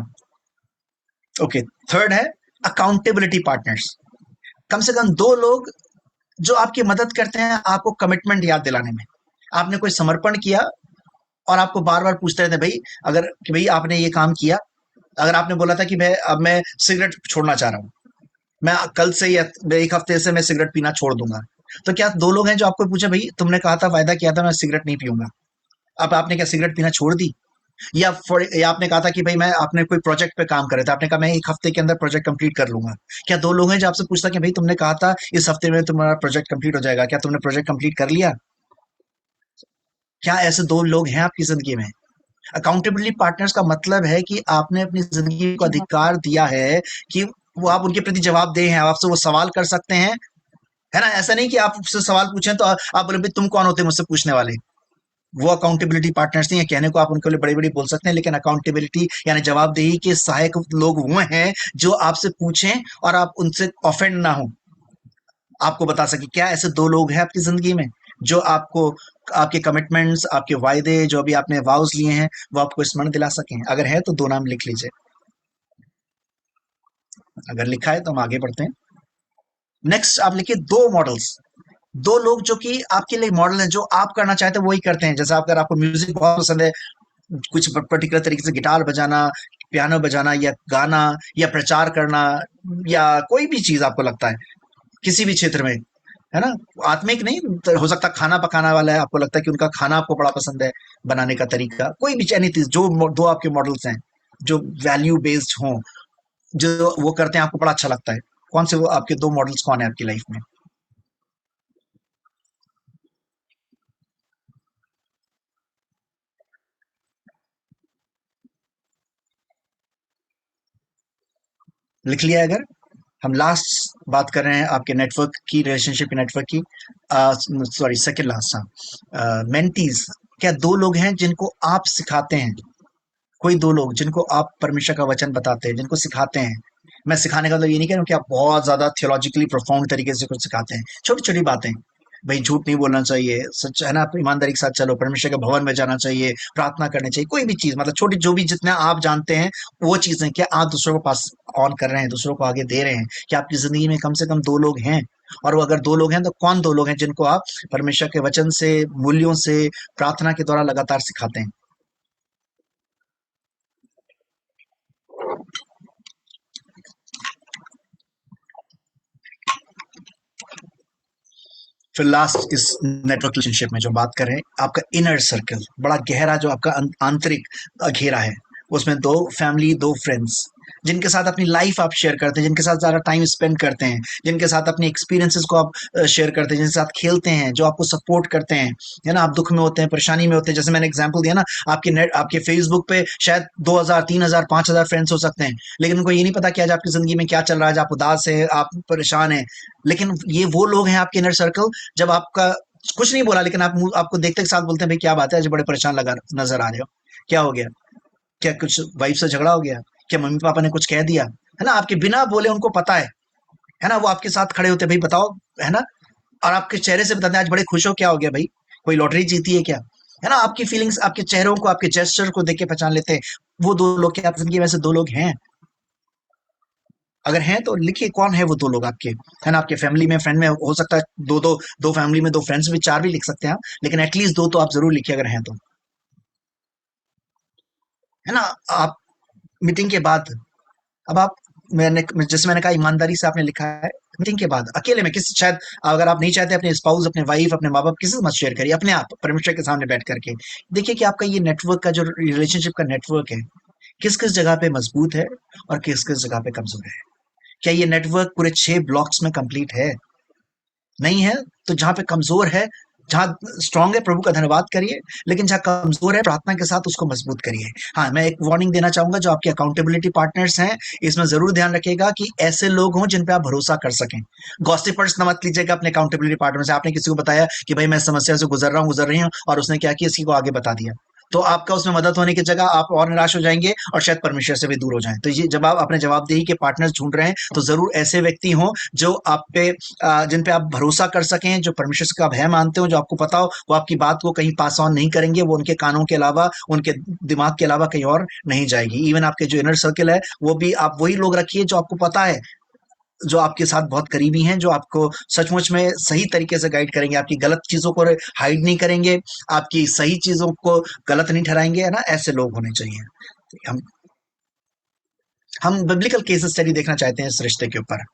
ओके। थर्ड है अकाउंटेबिलिटी पार्टनर्स। कम से कम दो लोग जो आपकी मदद करते हैं आपको कमिटमेंट याद दिलाने में। आपने कोई समर्पण किया और आपको बार बार पूछते रहते हैं भाई, अगर कि भाई आपने ये काम किया। अगर आपने बोला था कि मैं सिगरेट छोड़ना चाह रहा हूँ, मैं कल से या एक हफ्ते से मैं सिगरेट पीना छोड़ दूंगा, तो क्या दो लोग हैं जो आपको पूछे भाई तुमने कहा था, वायदा किया था मैं सिगरेट नहीं पीऊंगा, अब आपने क्या सिगरेट पीना छोड़ दी? या आपने कहा था कि भाई मैं, आपने कोई प्रोजेक्ट पे काम कर रहे थे, आपने कहा मैं एक हफ्ते के अंदर प्रोजेक्ट कंप्लीट कर लूंगा। क्या दो लोग हैं जो आपसे पूछता कि भाई तुमने कहा था इस हफ्ते में तुम्हारा प्रोजेक्ट कंप्लीट हो जाएगा, क्या तुमने प्रोजेक्ट कंप्लीट कर लिया? क्या ऐसे दो लोग हैं आपकी जिंदगी में? अकाउंटेबिलिटी पार्टनर्स का मतलब है कि आपने अपनी जिंदगी को अधिकार दिया है कि वो आप उनके प्रति जवाब दे हैं, आपसे वो सवाल कर सकते हैं, है ना? ऐसा नहीं कि आप उससे सवाल पूछें तो आप बोले भाई तुम कौन होते मुझसे पूछने वाले। वो अकाउंटेबिलिटी पार्टनर्स नहीं है। कहने को आप उनके लिए बड़ी बड़ी बोल सकते हैं, लेकिन अकाउंटेबिलिटी यानी जवाबदेही के सहायक लोग वो हैं जो आपसे पूछें और आप उनसे ऑफेंड ना हो, आपको बता सके। क्या ऐसे दो लोग हैं आपकी जिंदगी में जो आपको आपके कमिटमेंट्स, आपके वायदे, जो अभी आपने वाउस लिए हैं, वो आपको स्मरण दिला सकें? अगर है तो दो नाम लिख लीजिए। अगर लिखा है तो हम आगे बढ़ते हैं। नेक्स्ट आप लिखिए दो मॉडल्स। दो लोग जो कि आपके लिए मॉडल हैं, जो आप करना चाहते हैं वही करते हैं। जैसे अगर आपको म्यूजिक बहुत पसंद है, कुछ पर्टिकुलर तरीके से गिटार बजाना, पियानो बजाना, या गाना, या प्रचार करना, या कोई भी चीज आपको लगता है किसी भी क्षेत्र में, है ना? आत्मिक नहीं तो हो सकता खाना पकाना वाला है, आपको लगता है कि उनका खाना आपको बड़ा पसंद है, बनाने का तरीका, कोई भी चैनी चीज, जो दो आपके मॉडल्स हैं जो वैल्यू बेस्ड हों, जो वो करते हैं आपको बड़ा अच्छा लगता है, कौन से वो आपके दो मॉडल्स कौन है आपकी लाइफ में? लिख लिया है? अगर हम लास्ट बात कर रहे हैं आपके नेटवर्क की, रिलेशनशिप नेटवर्क की, सॉरी सेकंड लास्ट, हाँ, मेंटीज। क्या दो लोग हैं जिनको आप सिखाते हैं? कोई दो लोग जिनको आप परमेश्वर का वचन बताते हैं, जिनको सिखाते हैं। मैं सिखाने का मतलब ये नहीं कह रहा हूँ कि आप बहुत ज्यादा थियोलॉजिकली प्रोफाउंड तरीके से कुछ सिखाते हैं, छोटी छोटी बातें। भाई झूठ नहीं बोलना चाहिए, सच है ना, आप ईमानदारी के साथ चलो, परमेश्वर के भवन में जाना चाहिए, प्रार्थना करनी चाहिए, कोई भी चीज, मतलब छोटी जो भी जितना आप जानते हैं वो चीजें, क्या आप दूसरों को पास ऑन कर रहे हैं, दूसरों को आगे दे रहे हैं? क्या आपकी जिंदगी में कम से कम दो लोग हैं? और वो अगर दो लोग हैं तो कौन दो लोग हैं जिनको आप परमेश्वर के वचन से, मूल्यों से, प्रार्थना के द्वारा लगातार सिखाते हैं? फिर लास्ट इस नेटवर्क रिलेशनशिप में जो बात कर रहे हैं, आपका इनर सर्कल, बड़ा गहरा जो आपका आंतरिक घेरा है, उसमें दो फैमिली, दो फ्रेंड्स, जिनके साथ अपनी लाइफ आप शेयर करते हैं, जिनके साथ ज़्यादा टाइम स्पेंड करते हैं, जिनके साथ अपनी एक्सपीरियंसेस को आप शेयर करते हैं, जिनके साथ खेलते हैं, जो आपको सपोर्ट करते हैं, है ना? आप दुख में होते हैं, परेशानी में होते हैं, जैसे मैंने एग्जांपल दिया ना, आपके फेसबुक पे शायद 2,000, 3,000, 5,000 फ्रेंड्स हो सकते हैं, लेकिन उनको ये नहीं पता कि आज आपकी जिंदगी में क्या चल रहा है, आज आप उदास है, आप परेशान है। लेकिन ये वो लोग हैं आपके इनर सर्कल, जब आपका कुछ नहीं बोला लेकिन आपको देखते के साथ बोलते हैं भाई क्या बात है, आज बड़े परेशान लगा नजर आ रहे हो, क्या हो गया? क्या कुछ वाइफ से झगड़ा हो गया? क्या मम्मी पापा ने कुछ कह दिया? है ना, आपके बिना बोले उनको पता है ना? वो आपके साथ खड़े होते हैं, भाई बताओ, है ना? और आपके चेहरे से बताते हैं आज बड़े खुश हो, क्या हो गया भाई, कोई लॉटरी जीती है क्या? है ना, आपकी फीलिंग्स, आपके चेहरों को, आपके जेस्चर को देख के पहचान लेते हैं। वो दो लोग क्या आपकी जिंदगी में से दो लोग हैं? अगर हैं तो लिखिए कौन है वो दो लोग आपके, है ना? आपके फैमिली में, फ्रेंड में, हो सकता है दो फैमिली में दो फ्रेंड्स भी, चार भी लिख सकते हैं आप, लेकिन एटलीस्ट दो तो आप जरूर लिखिए अगर हैं तो, है ना? आप मीटिंग के बाद, अब आप, मैंने जैसे मैंने कहा ईमानदारी से आपने लिखा है, मीटिंग के बाद अकेले में किसी, शायद अगर आप नहीं चाहते अपने स्पाउस, अपने वाइफ, अपने माँ बाप, किसी से मत शेयर करिए, अपने आप परमेश्वर के सामने बैठ करके देखिए कि आपका ये नेटवर्क का, जो रिलेशनशिप का नेटवर्क है, किस किस जगह पे मजबूत है और किस किस जगह पे कमजोर है। क्या ये नेटवर्क पूरे 6 ब्लॉक्स में कंप्लीट है? नहीं है? तो जहां पे कमजोर है जहाँ स्ट्रांग है प्रभु का धन्यवाद करिए, लेकिन जहाँ कमजोर है प्रार्थना के साथ उसको मजबूत करिए। हाँ, मैं एक वार्निंग देना चाहूंगा, जो आपके अकाउंटेबिलिटी पार्टनर्स हैं, इसमें जरूर ध्यान रखिएगा कि ऐसे लोग हों जिन पे आप भरोसा कर सकें। गॉसिपर्स न मत लीजिएगा अपने अकाउंटेबिलिटी पार्टनर से। आपने किसी को बताया कि भाई मैं इस समस्या से गुजर रही हूँ, और उसने क्या किया, इसी को आगे बता दिया, तो आपका उसमें मदद होने की जगह आप और निराश हो जाएंगे और शायद परमेश्वर से भी दूर हो जाएं। तो ये जब आप अपने जवाबदेही के पार्टनर्स ढूंढ रहे हैं, तो जरूर ऐसे व्यक्ति हों जो आप पे जिन पे आप भरोसा कर सकें, जो परमेश्वर का भय मानते हो, जो आपको पता हो वो आपकी बात को कहीं पास ऑन नहीं करेंगे, वो उनके कानों के अलावा, उनके दिमाग के अलावा कहीं और नहीं जाएगी। इवन आपके जो इनर सर्कल है, वो भी आप वही लोग रखिए जो आपको पता है, जो आपके साथ बहुत करीबी हैं, जो आपको सचमुच में सही तरीके से गाइड करेंगे, आपकी गलत चीजों को हाइड नहीं करेंगे, आपकी सही चीजों को गलत नहीं ठहराएंगे, है ना। ऐसे लोग होने चाहिए। हम हम बिब्लिकल केस स्टडी देखना चाहते हैं इस रिश्ते के ऊपर।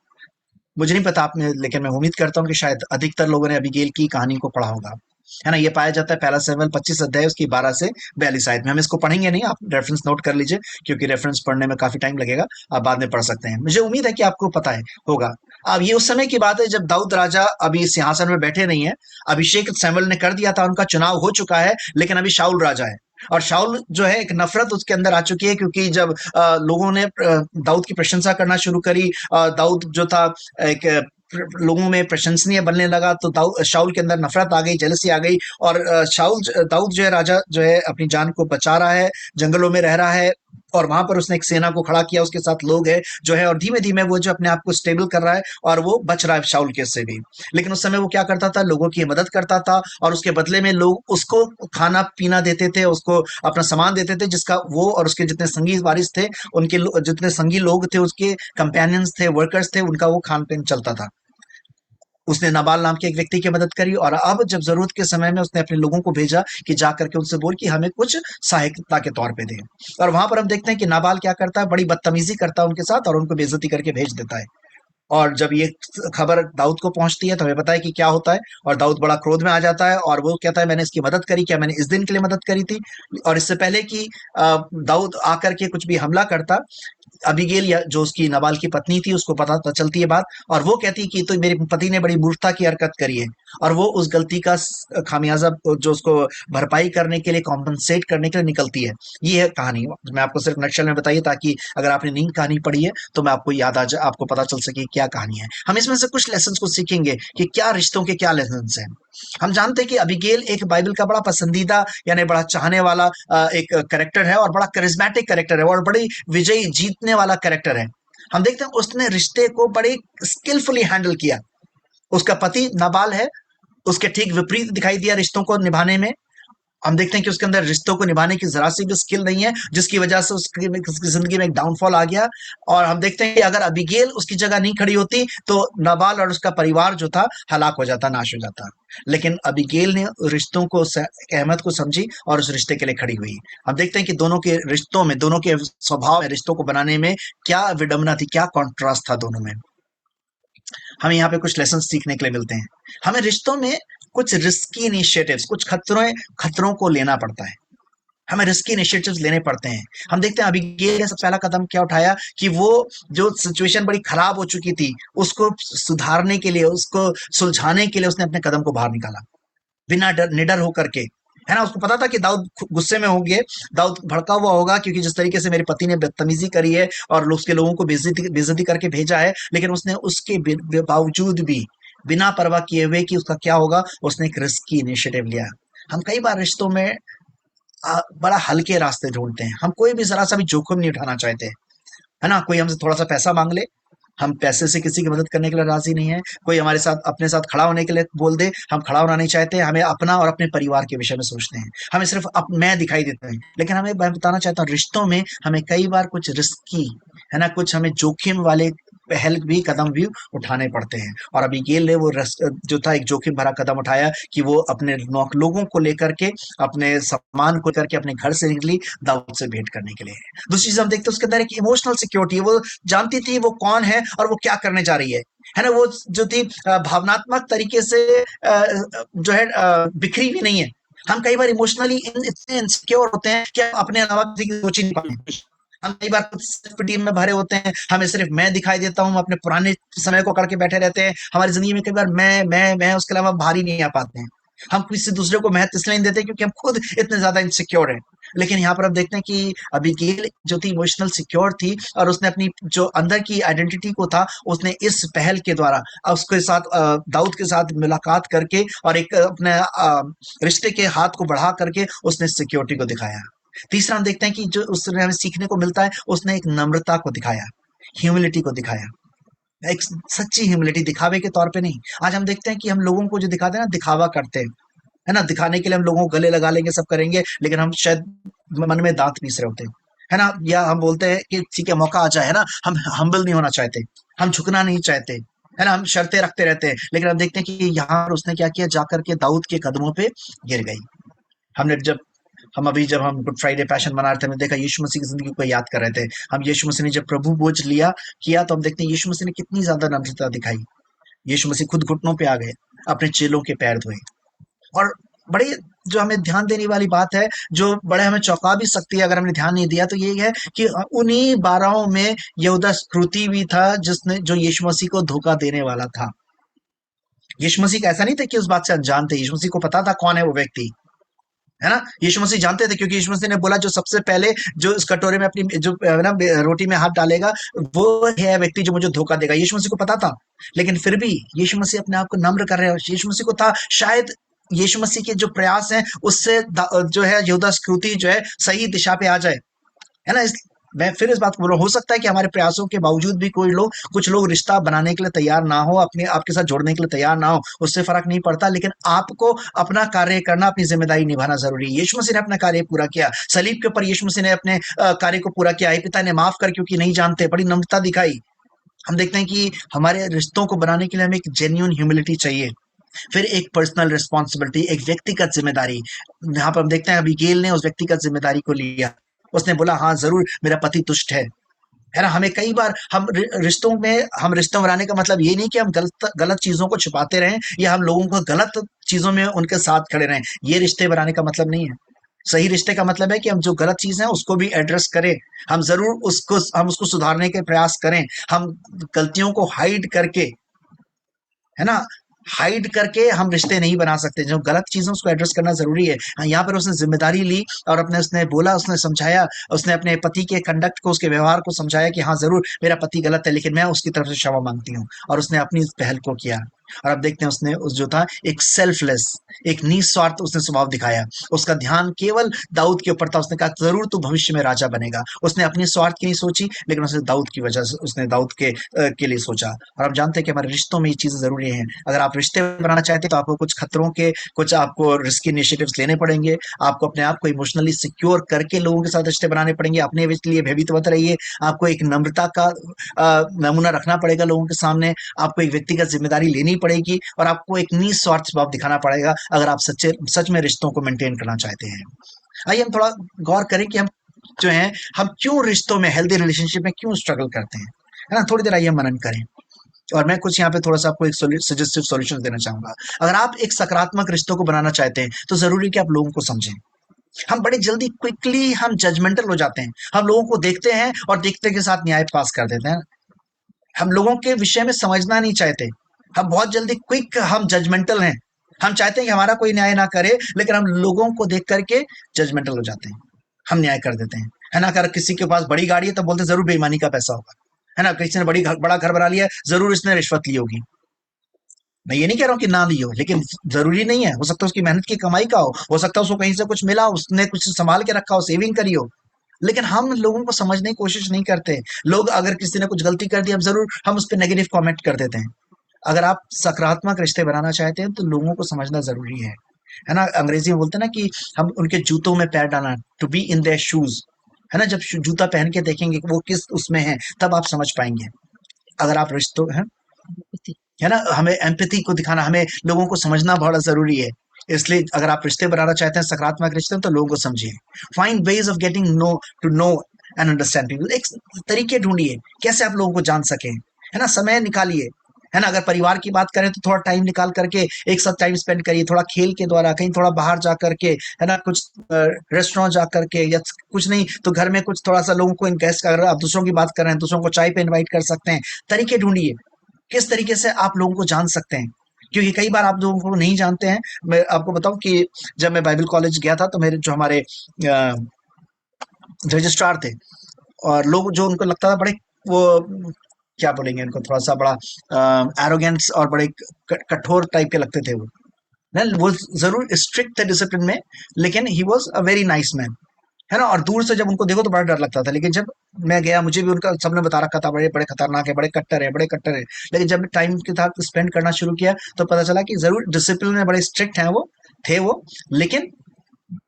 मुझे नहीं पता आपने, लेकिन मैं उम्मीद करता हूँ कि शायद अधिकतर लोगों ने अबीगेल की कहानी को पढ़ा होगा, है ना। ये पाया जाता है पहला शमूएल 25 अध्याय उसकी 12 से 42 आयत में। हम इसको पढ़ेंगे नहीं, आप रेफरेंस नोट कर लीजिए, क्योंकि रेफरेंस पढ़ने में काफी टाइम लगेगा, आप बाद में पढ़ सकते हैं। मुझे उम्मीद है कि आपको पता है होगा। अब ये उस समय की बात है जब दाऊद राजा अभी सिंहासन में बैठे नहीं है, अभिषेक शमूएल ने कर दिया था, उनका चुनाव हो चुका है, लेकिन अभी शाऊल राजा है। और शाऊल जो है, एक नफरत उसके अंदर आ चुकी है, क्योंकि जब लोगों ने दाऊद की प्रशंसा करना शुरू करी, दाऊद जो था एक लोगों में प्रशंसनीय बनने लगा, तो दाऊद शाऊल के अंदर नफरत आ गई, जेलसी आ गई। और दाऊद जो है, राजा जो है, अपनी जान को बचा रहा है, जंगलों में रह रहा है, और वहां पर उसने एक सेना को खड़ा किया, उसके साथ लोग है जो है, और धीमे धीमे वो जो अपने आप को स्टेबल कर रहा है, और वो बच रहा है शाऊल के से भी। लेकिन उस समय वो क्या करता था, लोगों की मदद करता था, और उसके बदले में लोग उसको खाना पीना देते थे, उसको अपना सामान देते थे, जिसका वो और उसके जितने संगी वारिस थे, जितने संगी लोग थे, उसके कंपेनियंस थे, वर्कर्स थे, उनका वो खान पीन चलता था। उसने नाबाल नाम के एक व्यक्ति की मदद करी, और अब जब जरूरत के समय में उसने अपने लोगों को भेजा कि जा करके उनसे बोल कि हमें कुछ सहायता के तौर पे दें। और वहां पर हम देखते हैं कि नाबाल क्या करता है, बड़ी बदतमीजी करता है उनके साथ, और उनको बेइज्जती करके भेज देता है। और जब ये खबर दाऊद को पहुंचती है, तो हमें पता है कि क्या होता है, और दाऊद बड़ा क्रोध में आ जाता है, और वो कहता है मैंने इसकी मदद करी, क्या मैंने इस दिन के लिए मदद करी थी। और इससे पहले कि दाऊद आकर के कुछ भी हमला करता, अबीगेल, या जो उसकी नाबाल की पत्नी थी, उसको पता तो चलती है बात, और वो कहती है कि तो मेरे पति ने बड़ी मूर्खता की हरकत करी है, और वो उस गलती का खामियाजा जो उसको भरपाई करने के लिए, कॉम्पनसेट करने के लिए निकलती है। ये है कहानी। मैं आपको सिर्फ नक्शल में बताइए, ताकि अगर आपने नहीं कहानी पढ़ी है तो मैं आपको याद आ जाए, आपको पता चल सके क्या कहानी है। हम इसमें से कुछ लेसन को सीखेंगे कि क्या रिश्तों के क्या लेसन हैं। हम जानते हैं कि अबीगेल एक बाइबल का बड़ा पसंदीदा, यानी बड़ा चाहने वाला एक करेक्टर है, और बड़ा करिश्मेटिक करेक्टर है, और बड़ी विजयी जीतने वाला करेक्टर है। हम देखते हैं उसने रिश्ते को बड़े स्किलफुली हैंडल किया। उसका पति नाबाल है, उसके ठीक विपरीत दिखाई दिया रिश्तों को निभाने में। हम देखते हैं कि उसके अंदर रिश्तों को निभाने की जरा सी भी स्किल नहीं है, जिसकी वजह से उसकी जिंदगी में एक डाउनफॉल आ गया। और हम देखते हैं कि अगर अबीगेल उसकी जगह नहीं खड़ी होती, तो नाबाल और उसका परिवार जो था हलाक हो जाता, नाश हो जाता। लेकिन अबीगेल ने रिश्तों को अहमद को समझी, और उस रिश्ते के लिए खड़ी हुई। हम देखते हैं कि दोनों के रिश्तों में, दोनों के स्वभाव में, रिश्तों को बनाने में क्या विडंबना थी, क्या कॉन्ट्रास्ट था दोनों में। हमें यहाँ पे कुछ लेसन सीखने के लिए मिलते हैं। हमें रिश्तों में कुछ रिस्की इनिशिएटिव्स, कुछ खतरों को लेना पड़ता है। हमें रिस्की इनिशिएटिव्स लेने पड़ते हैं। हम देखते हैं अभी ये सबसे पहला कदम क्या उठाया, कि वो जो सिचुएशन बड़ी खराब हो चुकी थी, उसको सुधारने के लिए, उसको सुलझाने के लिए उसने अपने कदम को बाहर निकाला, बिना निडर होकर के, है ना। उसको पता था कि दाऊद गुस्से में होंगे, दाऊद भड़का हुआ होगा, क्योंकि जिस तरीके से मेरे पति ने बदतमीजी करी है और उसके लोगों को बेइज्जती करके भेजा है, लेकिन उसने उसके बावजूद भी, बिना परवाह किए हुए कि उसका क्या होगा, उसने एक रिस्की इनिशिएटिव लिया। हम कई बार रिश्तों में बड़ा हल्के रास्ते ढूंढते हैं। हम कोई भी जरा सा भी जोखिम नहीं उठाना चाहते, है ना। कोई हमसे थोड़ा सा पैसा मांग ले, हम पैसे से किसी की मदद करने के लिए राजी नहीं है। कोई हमारे साथ, अपने साथ खड़ा होने के लिए बोल दे, हम खड़ा होना नहीं चाहते। हमें अपना और अपने परिवार के विषय में सोचते हैं, हमें सिर्फ मैं दिखाई देता है। लेकिन मैं बताना चाहता हूँ, रिश्तों में हमें कई बार कुछ रिस्की, है ना, कुछ हमें जोखिम वाले पहल भी, कदम भी उठाने पड़ते हैं। और अभी ये ले वो जो था, एक जोखिम भरा कदम उठाया, कि वो अपने लोगों को लेकर के, अपने सामान को लेकर के अपने घर से निकली दाऊद से भेंट करने के लिए। दूसरी चीज हम देखते हैं, उसके अंदर एक इमोशनल सिक्योरिटी, वो जानती थी वो कौन है और वो क्या करने जा रही है ना। वो जो थी भावनात्मक तरीके से जो है बिखरी हुई नहीं है। हम कई बार इमोशनली इतने इनसिक्योर होते हैं कि हम अपने अलावा किसी की सोच ही नहीं पाते। हम कई बार सेल्फ पिटी में भरे होते हैं, हमें सिर्फ मैं दिखाई देता हूँ, हम अपने पुराने समय को करके बैठे रहते हैं। हमारी जिंदगी में कई बार मैं उसके अलावा बाहर ही नहीं आ पाते हैं। हम किसी दूसरे को महत्व इसलिए नहीं देते क्योंकि हम खुद इतने ज्यादा इनसिक्योर हैं। लेकिन यहाँ पर हम देखते हैं कि अबीगेल जो थी इमोशनल सिक्योर थी, और उसने अपनी जो अंदर की आइडेंटिटी को था, उसने इस पहल के द्वारा उसके साथ दाऊद के साथ मुलाकात करके और एक अपने रिश्ते के हाथ को बढ़ा करके उसने सिक्योरिटी को दिखाया। तीसरा हम देखते हैं कि जो उसने हमें सीखने को मिलता है, उसने एक नम्रता को दिखाया, ह्यूमिलिटी को दिखाया, एक सच्ची ह्यूमिलिटी, दिखावे के तौर पे नहीं। आज हम देखते हैं कि हम लोगों को जो दिखाते हैं ना, दिखावा करते हैं, है ना, दिखाने के लिए हम लोगों को गले लगा लेंगे, सब करेंगे, लेकिन हम शायद मन में दांत पीस रहे होते हैं, है ना, या हम बोलते हैं कि ठीक है मौका आ जाए, है ना, हम हम्बल नहीं होना चाहते, हम झुकना नहीं चाहते, है ना, हम शर्तें रखते रहते हैं। लेकिन हम देखते हैं कि यहाँ पर उसने क्या किया, जाकर के दाऊद के कदमों पे गिर गई। हमने जब जब हम गुड फ्राइडे पैशन मना रहे थे, हमने देखा यीशु मसीह की जिंदगी को याद कर रहे थे हम। यीशु मसीह ने जब प्रभु बोझ लिया किया, तो हम देखते हैं यीशु मसीह ने कितनी ज्यादा नम्रता दिखाई। यीशु मसीह खुद घुटनों पे आ गए, अपने चेलों के पैर धोए। और बड़ी जो हमें ध्यान देने वाली बात है, जो बड़े हमें चौंका भी सकती है अगर हमने ध्यान नहीं दिया, तो ये है कि उन्हीं 12 में यहूदा स्क्रूति भी था, जिसने जो यीशु मसीह को धोखा देने वाला था। यीशु मसीह ऐसा नहीं था कि उस बात से अनजान थे, यीशु मसीह को पता था कौन है वो व्यक्ति, है ना। यीशु मसीह जानते थे, क्योंकि यीशु मसीह ने बोला जो सबसे पहले जो इस कटोरे में अपनी जो है ना रोटी में हाथ डालेगा, वो है व्यक्ति जो मुझे धोखा देगा। यीशु मसीह को पता था, लेकिन फिर भी यीशु मसीह अपने आप को नम्र कर रहे हैं। यीशु मसीह को था शायद यीशु मसीह के जो प्रयास हैं उससे जो है यहूदा स्क्रूति जो है सही दिशा पे आ जाए, है ना। मैं फिर इस बात को बोल रहा हूँ, हो सकता है कि हमारे प्रयासों के बावजूद भी कुछ लोग रिश्ता बनाने के लिए तैयार ना हो, अपने आपके साथ जोड़ने के लिए तैयार ना हो, उससे फर्क नहीं पड़ता। लेकिन आपको अपना कार्य करना, अपनी जिम्मेदारी निभाना जरूरी है। यीशु मसीह ने अपना कार्य पूरा किया सलीब के ऊपर, यीशु मसीह ने अपने कार्य को पूरा किया। हे पिता ने माफ कर, क्योंकि नहीं जानते, बड़ी नम्रता दिखाई। हम देखते हैं कि हमारे रिश्तों को बनाने के लिए हमें एक जेन्युइन ह्यूमिलिटी चाहिए। फिर एक पर्सनल रिस्पॉन्सिबिलिटी, एक व्यक्तिगत जिम्मेदारी। यहाँ पर हम देखते हैं अबीगेल ने उस व्यक्तिगत जिम्मेदारी को लिया। उसने बोला हाँ जरूर मेरा पति दुष्ट है ना। हमें कई बार हम रिश्तों बनाने का मतलब ये नहीं कि हम गलत गलत चीजों को छुपाते रहें, या हम लोगों को गलत चीजों में उनके साथ खड़े रहें। ये रिश्ते बनाने का मतलब नहीं है। सही रिश्ते का मतलब है कि हम जो गलत चीज है उसको भी एड्रेस करें, हम उसको सुधारने के प्रयास करें। हम गलतियों को हाइड करके, है ना, हाइड करके हम रिश्ते नहीं बना सकते। जो गलत चीजें उसको एड्रेस करना जरूरी है। हाँ, यहाँ पर उसने जिम्मेदारी ली और उसने बोला, उसने समझाया, उसने अपने पति के कंडक्ट को, उसके व्यवहार को समझाया कि हाँ जरूर मेरा पति गलत है, लेकिन मैं उसकी तरफ से क्षमा मांगती हूँ, और उसने अपनी इस पहल को किया। और अब देखते हैं उसने उस जो था एक सेल्फलेस, एक निस्वार्थ उसने स्वभाव दिखाया। उसका ध्यान केवल दाऊद के ऊपर था। उसने कहा जरूर तू भविष्य में राजा बनेगा। उसने अपनी स्वार्थ की नहीं सोची, लेकिन उसने दाऊद की वजह से, उसने दाऊद के लिए सोचा। और आप जानते हैं कि हमारे रिश्तों में ये चीजें जरूरी हैं। अगर आप रिश्ते बनाना चाहते हैं तो आपको कुछ खतरों के, कुछ आपको रिस्की इनिशिएटिव्स लेने पड़ेंगे। आपको अपने आप को इमोशनली सिक्योर करके लोगों के साथ रिश्ते बनाने पड़ेंगे। अपने लिए भयभीत मत रहिए। आपको एक नम्रता का नमूना रखना पड़ेगा लोगों के सामने। आपको एक व्यक्तिगत जिम्मेदारी लेनी पड़ेगी, और आपको एक निस्वार्थ स्वभाव दिखाना पड़ेगा अगर आप सच में रिश्तों को मेंटेन करना चाहते हैं। आइए हम थोड़ा गौर करें कि हम जो है, हम क्यों रिश्तों में, हेल्दी रिलेशनशिप में क्यों स्ट्रगल करते हैं, है ना। थोड़ी देर आइए हम मनन करें, और मैं कुछ यहाँ पे थोड़ा सा आपको एक सजेस्टिव सॉल्यूशन देना चाहूंगा। अगर आप एक सकारात्मक रिश्तों को बनाना चाहते हैं, तो जरूरी है कि आप लोगों को समझें। हम बड़े जल्दी क्विकली हम जजमेंटल हो जाते हैं। हम लोगों को देखते हैं और देखते के साथ न्याय पास कर देते हैं। हम लोगों के विषय में समझना नहीं चाहते। हम बहुत जल्दी हम जजमेंटल हैं। हम चाहते हैं कि हमारा कोई न्याय ना करे, लेकिन हम लोगों को देख करके जजमेंटल हो जाते हैं। हम न्याय कर देते हैं, है ना। अगर किसी के पास बड़ी गाड़ी है तो बोलते हैं जरूर बेईमानी का पैसा होगा, है ना। किसी ने बड़ा घर बना लिया है, जरूर इसने रिश्वत ली होगी। मैं ये नहीं कह रहा हूँ कि ना ली हो, लेकिन जरूरी नहीं है। हो सकता है उसकी मेहनत की कमाई का हो सकता है उसको कहीं से कुछ मिला, उसने कुछ संभाल के रखा हो, सेविंग करी हो। लेकिन हम लोगों को समझने की कोशिश नहीं करते। लोग अगर किसी ने कुछ गलती कर दी, हम उस पर नेगेटिव कमेंट कर देते हैं। अगर आप सकारात्मक रिश्ते बनाना चाहते हैं तो लोगों को समझना जरूरी है ना। अंग्रेजी में बोलते हैं ना कि हम उनके जूतों में पैर डालना, to be in their shoes, है ना। जब जूता पहन के देखेंगे कि वो किस उसमें है, तब आप समझ पाएंगे। अगर आप रिश्तों है ना, हमें एम्पैथी को दिखाना, हमें लोगों को समझना बहुत जरूरी है। इसलिए अगर आप रिश्ते बनाना चाहते हैं, सकारात्मक रिश्ते, तो लोगों को समझिए। Find ways of getting know and understand people. एक तरीके ढूंढिए कैसे आप लोगों को जान सकें, है ना। समय निकालिए, है ना। अगर परिवार की बात करें तो थोड़ा टाइम निकाल करके एक साथ टाइम स्पेंड करिए, थोड़ा खेल के द्वारा, कहीं थोड़ा बाहर जा करके, है ना, कुछ रेस्टोरेंट जा करके, या कुछ नहीं तो घर में कुछ थोड़ा सा लोगों को इनकेस, अगर आप दूसरों की बात कर रहे हैं, दूसरों को चाय पे इनवाइट कर सकते हैं। तरीके ढूंढिए किस तरीके से आप लोगों को जान सकते हैं। क्योंकि कई बार आप लोगों को नहीं जानते हैं। मैं आपको बताऊं कि जब मैं बाइबल कॉलेज गया था तो मेरे जो हमारे रजिस्ट्रार थे, और लोग जो उनको लगता था बड़े, वो क्या बोलेंगे उनको, थोड़ा सा बड़ा एरोगेंस और बड़े कठोर टाइप के लगते थे वो। ना वो जरूर स्ट्रिक्ट थे डिसिप्लिन में, लेकिन he was a very nice man, है ना। और दूर से जब उनको देखो तो बड़ा डर लगता था, लेकिन जब मैं गया, मुझे भी उनका सबने बता रखा था बड़े बड़े खतरनाक है, बड़े कट्टर है, बड़े कट्टर है। लेकिन जब टाइम के साथ स्पेंड करना शुरू किया तो पता चला कि जरूर डिसिप्लिन में बड़े स्ट्रिक्ट हैं वो, थे वो, लेकिन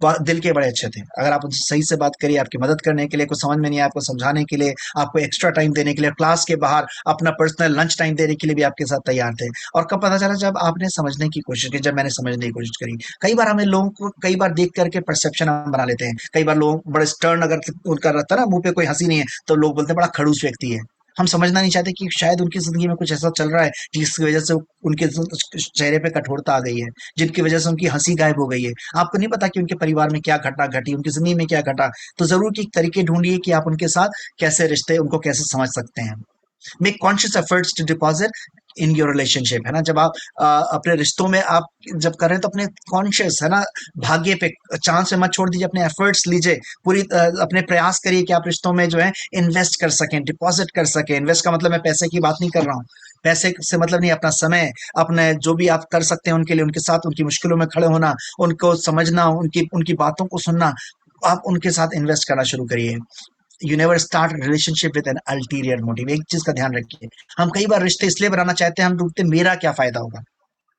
दिल के बड़े अच्छे थे। अगर आप उनसे सही से बात करिए, आपकी मदद करने के लिए, कुछ समझ में नहीं आया आपको समझाने के लिए, आपको एक्स्ट्रा टाइम देने के लिए, क्लास के बाहर अपना पर्सनल लंच टाइम देने के लिए भी आपके साथ तैयार थे। और कब पता चला, जब आपने समझने की कोशिश की, जब मैंने समझने की कोशिश करी। कई बार हमें लोगों को कई बार देख करके परसेप्शन हम बना लेते हैं। कई बार लोग बड़े स्टर्न, अगर उनका रहता है ना, मुंह पे कोई हंसी नहीं है, तो लोग बोलते हैं बड़ा खड़ूस व्यक्ति है। हम समझना नहीं चाहते कि शायद उनकी जिंदगी में कुछ ऐसा चल रहा है जिसकी वजह से उनके चेहरे पे कठोरता आ गई है, जिनकी वजह से उनकी हंसी गायब हो गई है। आपको नहीं पता कि उनके परिवार में क्या घटना घटी, उनकी जिंदगी में क्या घटा। तो जरूर की तरीके ढूंढिए कि आप उनके साथ कैसे रिश्ते, उनको कैसे समझ सकते हैं। Make conscious efforts to deposit in your relationship, है ना। जब आप अपने रिश्तों में आप जब कर रहे हैं तो अपने कॉन्शियस, है ना, भाग्य पे, चांस पे मत छोड़ दीजिए, अपने एफर्ट्स लीजिए, पूरी अपने प्रयास करिए कि आप रिश्तों में जो है इन्वेस्ट कर सकें, डिपॉजिट कर सकें। इन्वेस्ट का मतलब मैं पैसे की बात नहीं कर रहा हूँ, पैसे से मतलब नहीं, अपना समय, अपने जो भी आप कर सकते हैं उनके लिए, उनके साथ उनकी मुश्किलों में खड़े होना, उनको समझना, उनकी उनकी बातों को सुनना, आप उनके साथ इन्वेस्ट करना शुरू करिए। You never start relationship with an ulterior motive. एक चीज का ध्यान रखिए, हम कई बार रिश्ते इसलिए बनाना चाहते हैं, हम ढूंढते मेरा क्या फायदा होगा,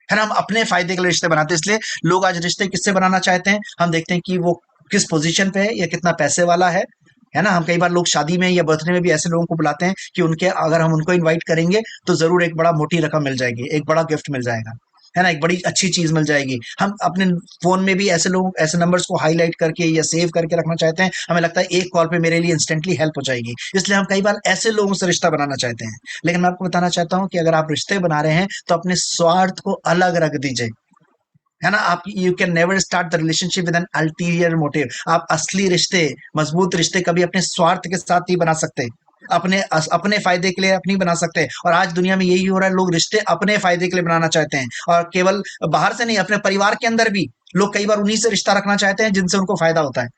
है ना। हम अपने फायदे के लिए रिश्ते बनाते हैं। इसलिए लोग आज रिश्ते किससे बनाना चाहते हैं, हम देखते हैं कि वो किस पोजीशन पे है या कितना पैसे वाला है ना। हम कई बार लोग शादी में या बर्थडे में भी ऐसे लोगों को बुलाते हैं कि उनके, अगर हम उनको इनवाइट करेंगे तो जरूर एक बड़ा मोटी रकम मिल जाएगी, एक बड़ा गिफ्ट मिल जाएगा, है ना, एक बड़ी अच्छी चीज मिल जाएगी। हम अपने फोन में भी ऐसे लोग, ऐसे नंबर्स को हाईलाइट करके या सेव करके रखना चाहते हैं। हमें लगता है एक कॉल पे मेरे लिए इंस्टेंटली हेल्प हो जाएगी, इसलिए हम कई बार ऐसे लोगों से रिश्ता बनाना चाहते हैं। लेकिन मैं आपको बताना चाहता हूं कि अगर आप रिश्ते बना रहे हैं तो अपने स्वार्थ को अलग रख दीजिए, है ना। आप, you can never start the relationship with an ulterior motive. आप असली रिश्ते, मजबूत रिश्ते कभी अपने स्वार्थ के साथ नहीं बना सकते, अपने अपने फायदे के लिए अपनी बना सकते। और आज दुनिया में यही हो रहा है, लोग रिश्ते अपने फायदे के लिए बनाना चाहते हैं, और केवल बाहर से नहीं, अपने परिवार के अंदर भी लोग कई बार उन्हीं से रिश्ता रखना चाहते हैं जिनसे उनको फायदा होता है।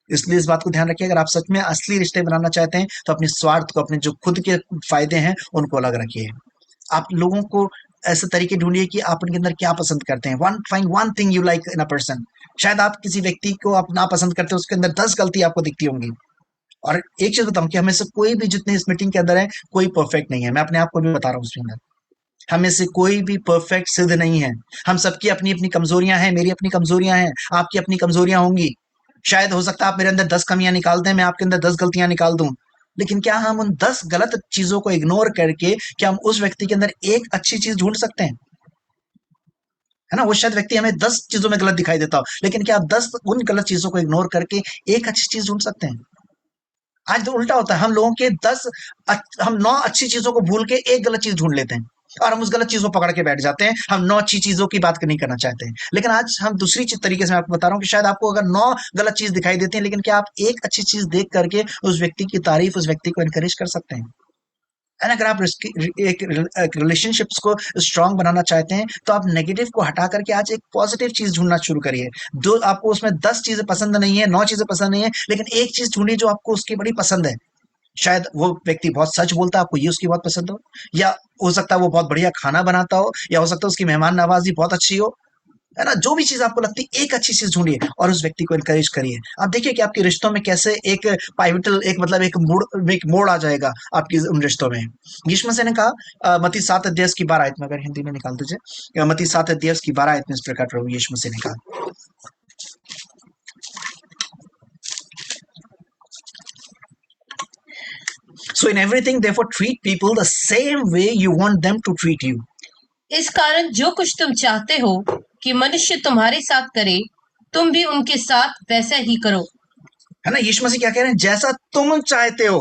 इसलिए इस बात को ध्यान रखिए, अगर आप सच में असली रिश्ते बनाना चाहते हैं तो अपने स्वार्थ को, अपने जो खुद के फायदे हैं उनको अलग रखिए। आप लोगों को ऐसे तरीके ढूंढिए कि आप उनके अंदर क्या पसंद करते हैं। One find one thing you like in a person. शायद आप किसी व्यक्ति को आप ना पसंद करते हो, उसके अंदर 10 गलती आपको दिखती होंगी। और एक चीज बताऊं कि हमें से कोई भी, जितने इस मीटिंग के अंदर है, कोई परफेक्ट नहीं है। मैं अपने आप को भी बता रहा हूँ उसके अंदर, हमें से कोई भी परफेक्ट सिद्ध नहीं है। हम सबकी अपनी अपनी कमजोरियां हैं, मेरी अपनी कमजोरियां हैं, आपकी अपनी कमजोरियां होंगी। शायद हो सकता है आप मेरे अंदर 10 कमियां निकाल दें, मैं आपके अंदर 10 गलतियां निकाल दूं। लेकिन क्या हम उन 10 गलत चीजों को इग्नोर करके, क्या हम उस व्यक्ति के अंदर एक अच्छी चीज ढूंढ सकते हैं, है ना। वो शायद व्यक्ति हमें 10 चीजों में गलत दिखाई देता हो, लेकिन क्या आप 10 उन गलत चीजों को इग्नोर करके एक अच्छी चीज ढूंढ सकते हैं। आज तो उल्टा होता है, हम लोगों के हम 9 अच्छी चीजों को भूल के एक गलत चीज ढूंढ लेते हैं, और हम उस गलत चीज को पकड़ के बैठ जाते हैं। हम 9 अच्छी चीजों की बात नहीं करना चाहते हैं, लेकिन आज हम दूसरी चीज तरीके से, मैं आपको बता रहा हूँ कि शायद आपको अगर 9 गलत चीज दिखाई देती है, लेकिन क्या आप एक अच्छी चीज देख करके उस व्यक्ति की तारीफ, उस व्यक्ति को एनकरेज कर सकते हैं। एंड अगर आप एक रिलेशनशिप्स को स्ट्रांग बनाना चाहते हैं तो आप नेगेटिव को हटा करके आज एक पॉजिटिव चीज ढूंढना शुरू करिए। जो आपको उसमें 10 चीजें पसंद नहीं है, 9 चीजें पसंद नहीं है, लेकिन एक चीज ढूंढिए जो आपको उसकी बड़ी पसंद है। शायद वो व्यक्ति बहुत सच बोलता है, आपको ये उसकी बहुत पसंद हो, या हो सकता है वो बहुत बढ़िया खाना बनाता हो, या हो सकता है उसकी मेहमान नवाजी बहुत अच्छी हो, है ना। जो भी चीज आपको लगती है, एक अच्छी चीज ढूंढिए और उस व्यक्ति को इनकरेज करिए। आप देखिए कि आपके रिश्तों में कैसे एक पाइवटल, एक मतलब एक मोड़ आ जाएगा आपकी उन रिश्तों में। यीशु मसीह ने कहा, मत्ती 7 अध्याय की 12 आयत में, अगर हिंदी में निकाल दीजिए, मत्ती 7 अध्याय की 12 आयत में इस प्रकार प्रभु यीशु मसीह ने कहा, so in everything therefore treat people the same way you want them to treat you. इस कारण जो कुछ तुम चाहते हो कि मनुष्य तुम्हारे साथ करे, तुम भी उनके साथ वैसा ही करो। है ना, यीशु मसीह क्या कह रहे हैं, जैसा तुम चाहते हो।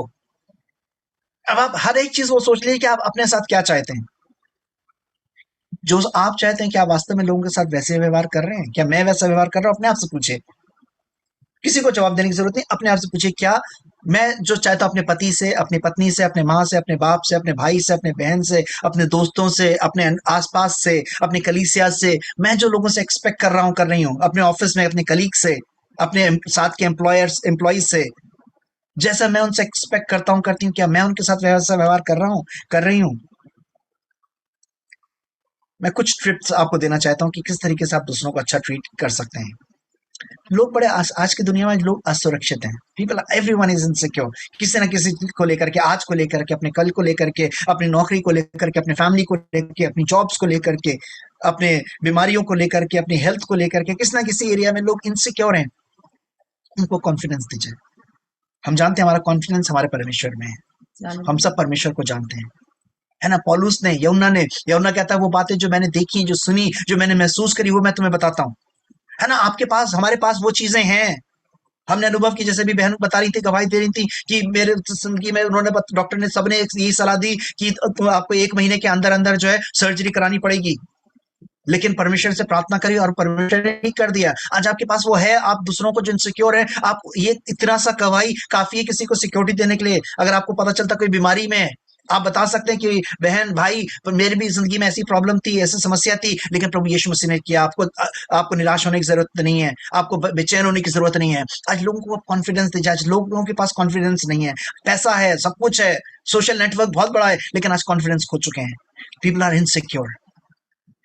अब आप हर एक चीज वो सोच लीजिए कि आप अपने साथ क्या चाहते हैं। जो आप चाहते हैं, क्या आप वास्तव में लोगों के साथ वैसे व्यवहार कर रहे हैं, क्या मैं वैसा व्यवहार कर रहा हूं, अपने आप से पूछे। किसी को जवाब देने की जरूरत नहीं। अपने आप से पूछिए, क्या मैं जो चाहता हूं अपने पति से, अपनी पत्नी से, अपने माँ से, अपने बाप से, अपने भाई से, अपने बहन से, अपने दोस्तों से, अपने आसपास से, अपनी कलीसिया से, मैं जो लोगों से एक्सपेक्ट कर रहा हूं, कर रही हूँ, अपने ऑफिस में अपने कलीग से, अपने साथ के एम्प्लॉयज से, जैसा मैं उनसे एक्सपेक्ट करता हूँ, करती हूँ, क्या मैं उनके साथ वैसा व्यवहार कर रहा हूँ, कर रही हूँ? मैं कुछ टिप्स आपको देना चाहता हूँ कि किस तरीके से आप दूसरों को अच्छा ट्रीट कर सकते हैं। लोग बड़े आज की दुनिया में लोग असुरक्षित हैं। पीपल, एवरीवन इज इनसिक्योर, किसी ना किसी को लेकर के, आज को लेकर के, अपने कल को लेकर के, अपनी नौकरी को लेकर के, अपने फैमिली को लेकर के, अपनी जॉब्स को लेकर के, अपने बीमारियों को लेकर के, अपनी हेल्थ को लेकर के, किसी ना किसी एरिया में लोग इनसिक्योर हैं। उनको कॉन्फिडेंस दीजिए। हम जानते हैं हमारा कॉन्फिडेंस हमारे परमेश्वर में है। हम सब परमेश्वर को जानते हैं, है ना? पौलुस ने, यमुना कहता है, वो बातें जो मैंने देखी, जो सुनी, जो मैंने महसूस करी, वो मैं तुम्हें बताता हूँ। है ना? आपके पास, हमारे पास वो चीजें हैं। हमने अनुभव की, जैसे भी बहन बता रही थी, गवाही दे रही थी कि मेरे जिंदगी में उन्होंने, डॉक्टर ने, सबने यही सलाह दी कि आपको 1 महीने के अंदर अंदर जो है सर्जरी करानी पड़ेगी। लेकिन परमेश्वर से प्रार्थना करी और परमेश्वर ने ही कर दिया। आज आपके पास वो है। आप दूसरों को जो इनसिक्योर है, आप ये इतना सा गवाही काफी है किसी को सिक्योरिटी देने के लिए। अगर आपको पता चलता कोई बीमारी में है, आप बता सकते हैं कि बहन, भाई, पर मेरी भी जिंदगी में ऐसी प्रॉब्लम थी, ऐसी समस्या थी, लेकिन प्रभु यीशु मसीह ने किया। आपको निराश होने की जरूरत नहीं है, आपको बेचैन होने की जरूरत नहीं है। आज लोगों को कॉन्फिडेंस दीजिए। आज लोगों के पास कॉन्फिडेंस नहीं है। पैसा है, सब कुछ है, सोशल नेटवर्क बहुत बड़ा है, लेकिन आज कॉन्फिडेंस खो चुके हैं। People are insecure.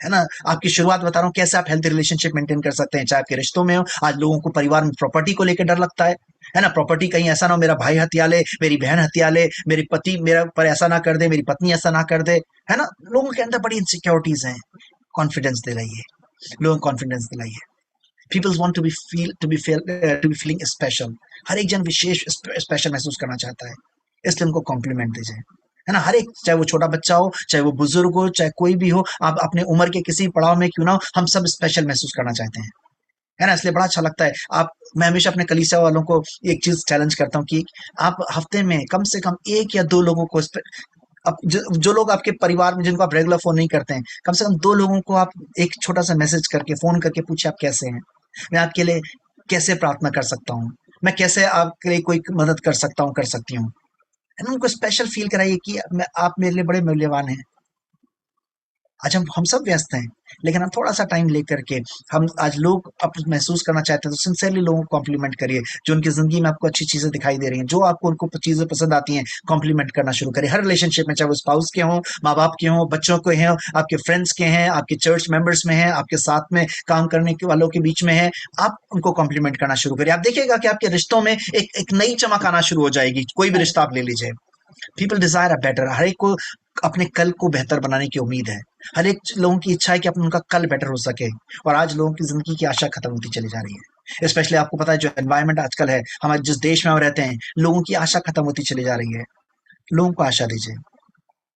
है ना? आपकी शुरुआत बता रहा हूँ कैसे आप हेल्थी रिलेशनशिप मेंटेन कर सकते हैं, चाहे आपके रिश्तों में हो। आज लोगों को परिवार में प्रॉपर्टी को लेकर डर लगता है ना? प्रॉपर्टी कहीं ऐसा ना हो मेरा भाई हत्या ले, मेरी बहन हत्या ले, मेरी पति मेरा पर ऐसा ना कर दे, मेरी पत्नी ऐसा ना कर दे। है ना? लोगों के अंदर बड़ी इनसिक्योरिटीज हैं। कॉन्फिडेंस दिलाइए, लोगों को कॉन्फिडेंस दिलाइए। People's want to be feeling special. हर एक जन विशेष स्पेशल महसूस करना चाहता है, इसलिए उनको कॉम्प्लीमेंट दीजिए। है ना? हर एक, चाहे वो छोटा बच्चा हो, चाहे वो बुजुर्ग हो, चाहे कोई भी हो, आप अपने उम्र के किसी पड़ाव में क्यों ना हो, हम सब स्पेशल महसूस करना चाहते हैं। है ना? इसलिए बड़ा अच्छा लगता है। मैं हमेशा अपने कलीसिया वालों को एक चीज चैलेंज करता हूँ कि आप हफ्ते में कम से कम 1 या 2 लोगों को, जो लोग आपके परिवार में जिनको आप रेगुलर फोन नहीं करते हैं, कम से कम 2 लोगों को आप एक छोटा सा मैसेज करके, फोन करके पूछे आप कैसे हैं, मैं आपके लिए कैसे प्रार्थना कर सकता हूँ, मैं कैसे आपके लिए कोई मदद कर सकता हूँ, कर सकती हूँ। है ना? उनको स्पेशल फील कराइए कि आप मेरे लिए बड़े मूल्यवान हैं। आज हम सब व्यस्त हैं, लेकिन हम थोड़ा सा टाइम लेकर के, हम आज लोग अब महसूस करना चाहते हैं तो सिंसियरली लोगों को कॉम्प्लीमेंट करिए। जो उनकी जिंदगी में आपको अच्छी चीजें दिखाई दे रही हैं, जो आपको उनको चीजें पसंद आती हैं, कॉम्प्लीमेंट करना शुरू करिए। हर रिलेशनशिप में, चाहे वो स्पाउस के हों, माँ बाप के हों, बच्चों के हैं, आपके फ्रेंड्स के हैं, आपके चर्च मेंबर्स में हैं, आपके साथ में काम करने के वालों के बीच में है, आप उनको कॉम्प्लीमेंट करना शुरू करिए। आप देखिएगा कि आपके रिश्तों में एक नई चमक आना शुरू हो जाएगी। कोई भी रिश्ता आप ले लीजिए। People desire a better. हर एक को अपने कल को बेहतर बनाने की उम्मीद है। हर एक लोगों की इच्छा है कि उनका कल बेटर हो सके। और आज लोगों की जिंदगी की आशा खत्म होती चली जा रही है। स्पेशली आपको पता है जो एनवायरनमेंट आजकल है, हमारे जिस देश में हम रहते हैं, लोगों की आशा खत्म होती चली जा रही है। लोगों को आशा दीजिए।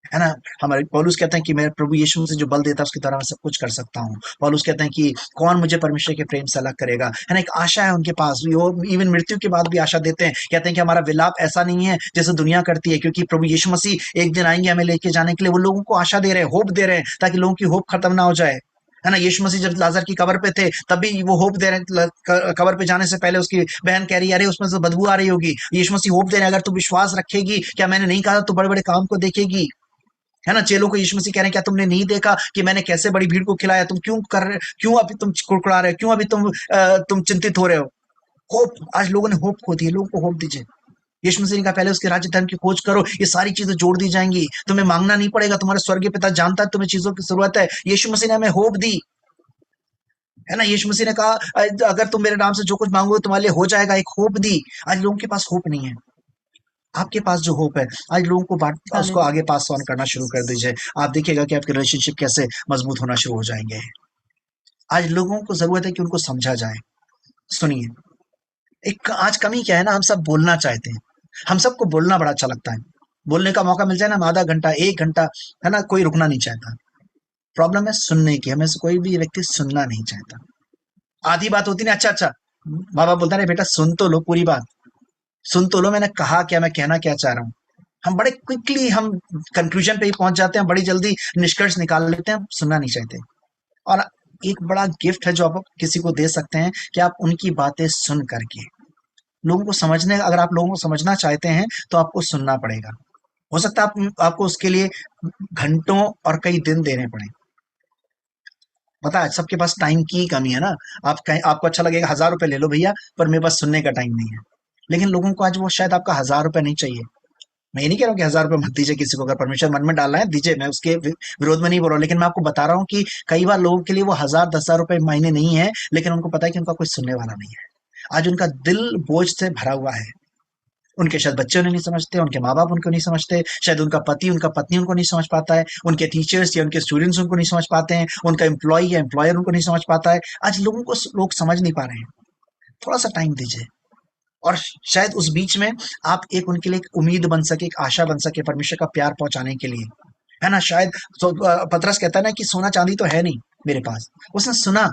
है ना? हमारे पौलुस कहते हैं कि मैं प्रभु यीशु से जो बल देता है उसके द्वारा मैं सब कुछ कर सकता हूँ। पौलुस कहते हैं कि कौन मुझे परमेश्वर के प्रेम से अलग करेगा। है ना? एक आशा है उनके पास, वो इवन मृत्यु के बाद भी आशा देते हैं। कहते हैं कि हमारा विलाप ऐसा नहीं है जैसे दुनिया करती है, क्योंकि प्रभु यीशु मसीह एक दिन आएंगे हमें लेके जाने के लिए। वो लोगों को आशा दे रहे हैं, होप दे रहे हैं, ताकि लोगों की होप खत्म ना हो जाए। है ना? यीशु मसीह जब लाजर की कब्र पे थे, तब भी वो होप दे रहे हैं। कब्र पे जाने से पहले उसकी बहन कह रही है, अरे उसमें से बदबू आ रही होगी। यीशु मसीह होप दे रहे हैं, अगर तू विश्वास रखेगी, क्या मैंने नहीं कहा, तू बड़े बड़े काम को देखेगी। है ना? चेलों को यीशु मसीह कह रहे हैं, क्या तुमने नहीं देखा कि मैंने कैसे बड़ी भीड़ को खिलाया? तुम क्यों कर रहे, क्यों अभी तुम कुड़कुड़ा रहे हो, क्यों अभी तुम चिंतित हो रहे हो? होप, आज लोगों ने होप खो दी है। लोगों को होप दीजिए। यीशु मसीह ने कहा, पहले उसके राज्य धर्म की खोज करो, ये सारी चीजें जोड़ दी जाएंगी। तुम्हें मांगना नहीं पड़ेगा, तुम्हारे स्वर्गीय पिता जानता है तुम्हें चीजों की जरूरत है। यीशु मसीह ने हमें होप दी। है ना? यीशु मसीह ने कहा, अगर तुम मेरे नाम से जो कुछ मांगोगे तुम्हारे लिए हो जाएगा। एक होप दी। आज लोगों के पास होप नहीं है। आपके पास जो होप है, आज लोगों को बांट, उसको आगे पास ऑन करना शुरू कर दीजिए। आप देखिएगा कि आपके रिलेशनशिप कैसे मजबूत होना शुरू हो जाएंगे। आज लोगों को जरूरत है कि उनको समझा जाए। सुनिए, एक आज कमी क्या है ना, हम सब बोलना चाहते हैं। हम सबको बोलना बड़ा अच्छा लगता है। बोलने का मौका मिल जाए ना, हम आधा घंटा, 1 घंटा, है ना, कोई रुकना नहीं चाहता। प्रॉब्लम है सुनने की। हमें से कोई भी व्यक्ति सुनना नहीं चाहता। आधी बात होती ना, अच्छा अच्छा, माँ बाप बोलता है, बेटा सुन तो लो पूरी बात, सुन तो लो, मैंने कहा क्या, मैं कहना क्या चाह रहा हूँ। हम बड़े क्विकली हम कंक्लूजन पे ही पहुंच जाते हैं, बड़ी जल्दी निष्कर्ष निकाल लेते हैं, सुनना नहीं चाहते। और एक बड़ा गिफ्ट है जो आप किसी को दे सकते हैं कि आप उनकी बातें सुन करके, लोगों को समझने, अगर आप लोगों को समझना चाहते हैं तो आपको सुनना पड़ेगा। हो सकता है आपको उसके लिए घंटों और कई दिन देने पड़े। पता है सबके पास टाइम की कमी है ना। आप कहीं, आपको अच्छा लगेगा 1,000 रुपए ले लो भैया, पर मेरे पास सुनने का टाइम नहीं है। लेकिन लोगों को आज वो शायद आपका 1,000 रुपए नहीं चाहिए। मैं ये नहीं कह रहा हूँ कि 1,000 रुपए मत दीजिए किसी को, अगर परमेश्वर मन में डालना है दीजिए, मैं उसके विरोध में नहीं बोल रहा हूँ। लेकिन मैं आपको बता रहा हूँ कि कई बार लोगों के लिए वो 1,000 10,000 रुपए मायने नहीं है, लेकिन उनको पता है कि उनका कोई सुनने वाला नहीं है। आज उनका दिल बोझ से भरा हुआ है। उनके शायद बच्चे उन्हें नहीं समझते, उनके माँ बाप उनको नहीं समझते, शायद उनका पति उनका पत्नी उनको नहीं समझ पाता है, उनके टीचर्स या उनके स्टूडेंट्स उनको नहीं समझ पाते हैं, उनका एम्प्लॉय या एम्प्लॉयर उनको नहीं समझ पाता है। आज लोगों को लोग समझ नहीं पा रहे हैं। थोड़ा सा टाइम दीजिए, और शायद उस बीच में आप एक उनके लिए एक उम्मीद बन सके, एक आशा बन सके परमेश्वर का प्यार पहुंचाने के लिए, है ना। शायद पतरस कहता है ना कि सोना चांदी तो है नहीं मेरे पास। उसने सुना,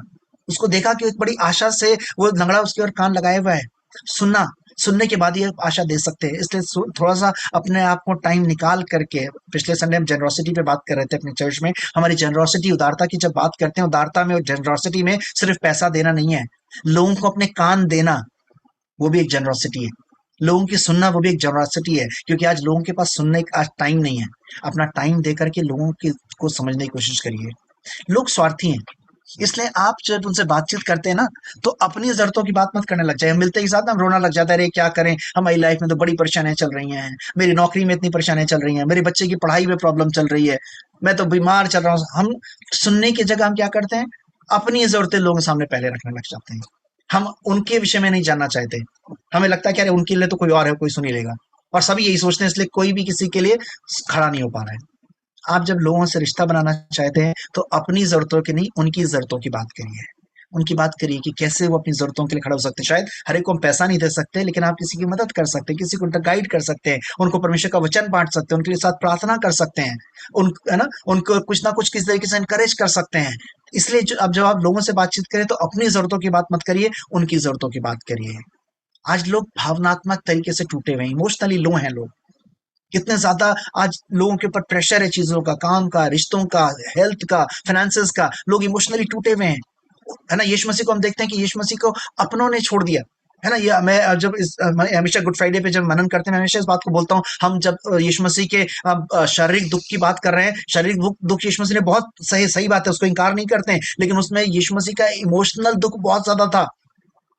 उसको देखा कि एक बड़ी आशा से वो लंगड़ा उसकी ओर कान लगाए हुआ है। सुनना, सुनने के बाद ये आशा दे सकते हैं। इसलिए थोड़ा सा अपने आप को टाइम निकाल करके, पिछले संडे हम जेनरोसिटी पे बात कर रहे थे अपने चर्च में। हमारी जेनरोसिटी, उदारता की जब बात करते हैं, उदारता में और जेनरोसिटी में सिर्फ पैसा देना नहीं है, लोगों को अपने कान देना वो भी एक जनरॉसिटी है। लोगों की सुनना वो भी एक जनरॉसिटी है, क्योंकि आज लोगों के पास सुनने का आज टाइम नहीं है। अपना टाइम दे करके लोगों की को समझने की कोशिश करिए। लोग स्वार्थी हैं, इसलिए आप जब उनसे बातचीत करते हैं ना, तो अपनी जरूरतों की बात मत करने लग जाए। मिलते ही साथ ना रोना लग जाता है, अरे क्या करें, हमारी लाइफ में तो बड़ी परेशानियां चल रही हैं, मेरी नौकरी में इतनी परेशानियां चल रही हैं, मेरे बच्चे की पढ़ाई में प्रॉब्लम चल रही है, मैं तो बीमार चल रहा हूँ। हम सुनने की जगह हम क्या करते हैं, अपनी जरूरतें लोगों के सामने पहले रखने लग जाते हैं। हम उनके विषय में नहीं जानना चाहते। हमें लगता है कि अरे उनके लिए तो कोई और है, कोई सुन ही लेगा। और सभी यही सोचते हैं, इसलिए कोई भी किसी के लिए खड़ा नहीं हो पा रहा है। आप जब लोगों से रिश्ता बनाना चाहते हैं तो अपनी जरूरतों की नहीं, उनकी जरूरतों की बात करिए। उनकी बात करिए कि कैसे वो अपनी जरूरतों के लिए खड़े हो सकते हैं। शायद हर एक को हम पैसा नहीं दे सकते, लेकिन आप किसी की मदद कर सकते हैं, किसी को गाइड कर सकते हैं, उनको परमेश्वर का वचन बांट सकते हैं, उनके लिए साथ प्रार्थना कर सकते हैं, उन, है ना, उनको कुछ ना कुछ किसी तरीके से इनकरेज कर सकते हैं। इसलिए अब जब आप लोगों से बातचीत करें तो अपनी जरूरतों की बात मत करिए, उनकी जरूरतों की बात करिए। आज लोग भावनात्मक तरीके से टूटे हुए हैं, इमोशनली लो हैं लोग। कितने ज्यादा आज लोगों के ऊपर प्रेशर है, चीजों का, काम का, रिश्तों का, हेल्थ का, फाइनेंसेस का। लोग इमोशनली टूटे हुए हैं, है ना। यीशु मसीह को हम देखते हैं कि यीशु मसीह को अपनों ने छोड़ दिया, है ना। ये मैं जब मैं हमेशा गुड फ्राइडे पे जब मनन करते हैं, मैं हमेशा इस बात को बोलता हूँ, हम जब यीशु मसीह के शारीरिक दुख की बात कर रहे हैं, शारीरिक दुख यीशु मसीह ने बहुत सही सही बात है, उसको इनकार नहीं करते हैं, लेकिन उसमें यीशु मसीह का इमोशनल दुख बहुत ज्यादा था।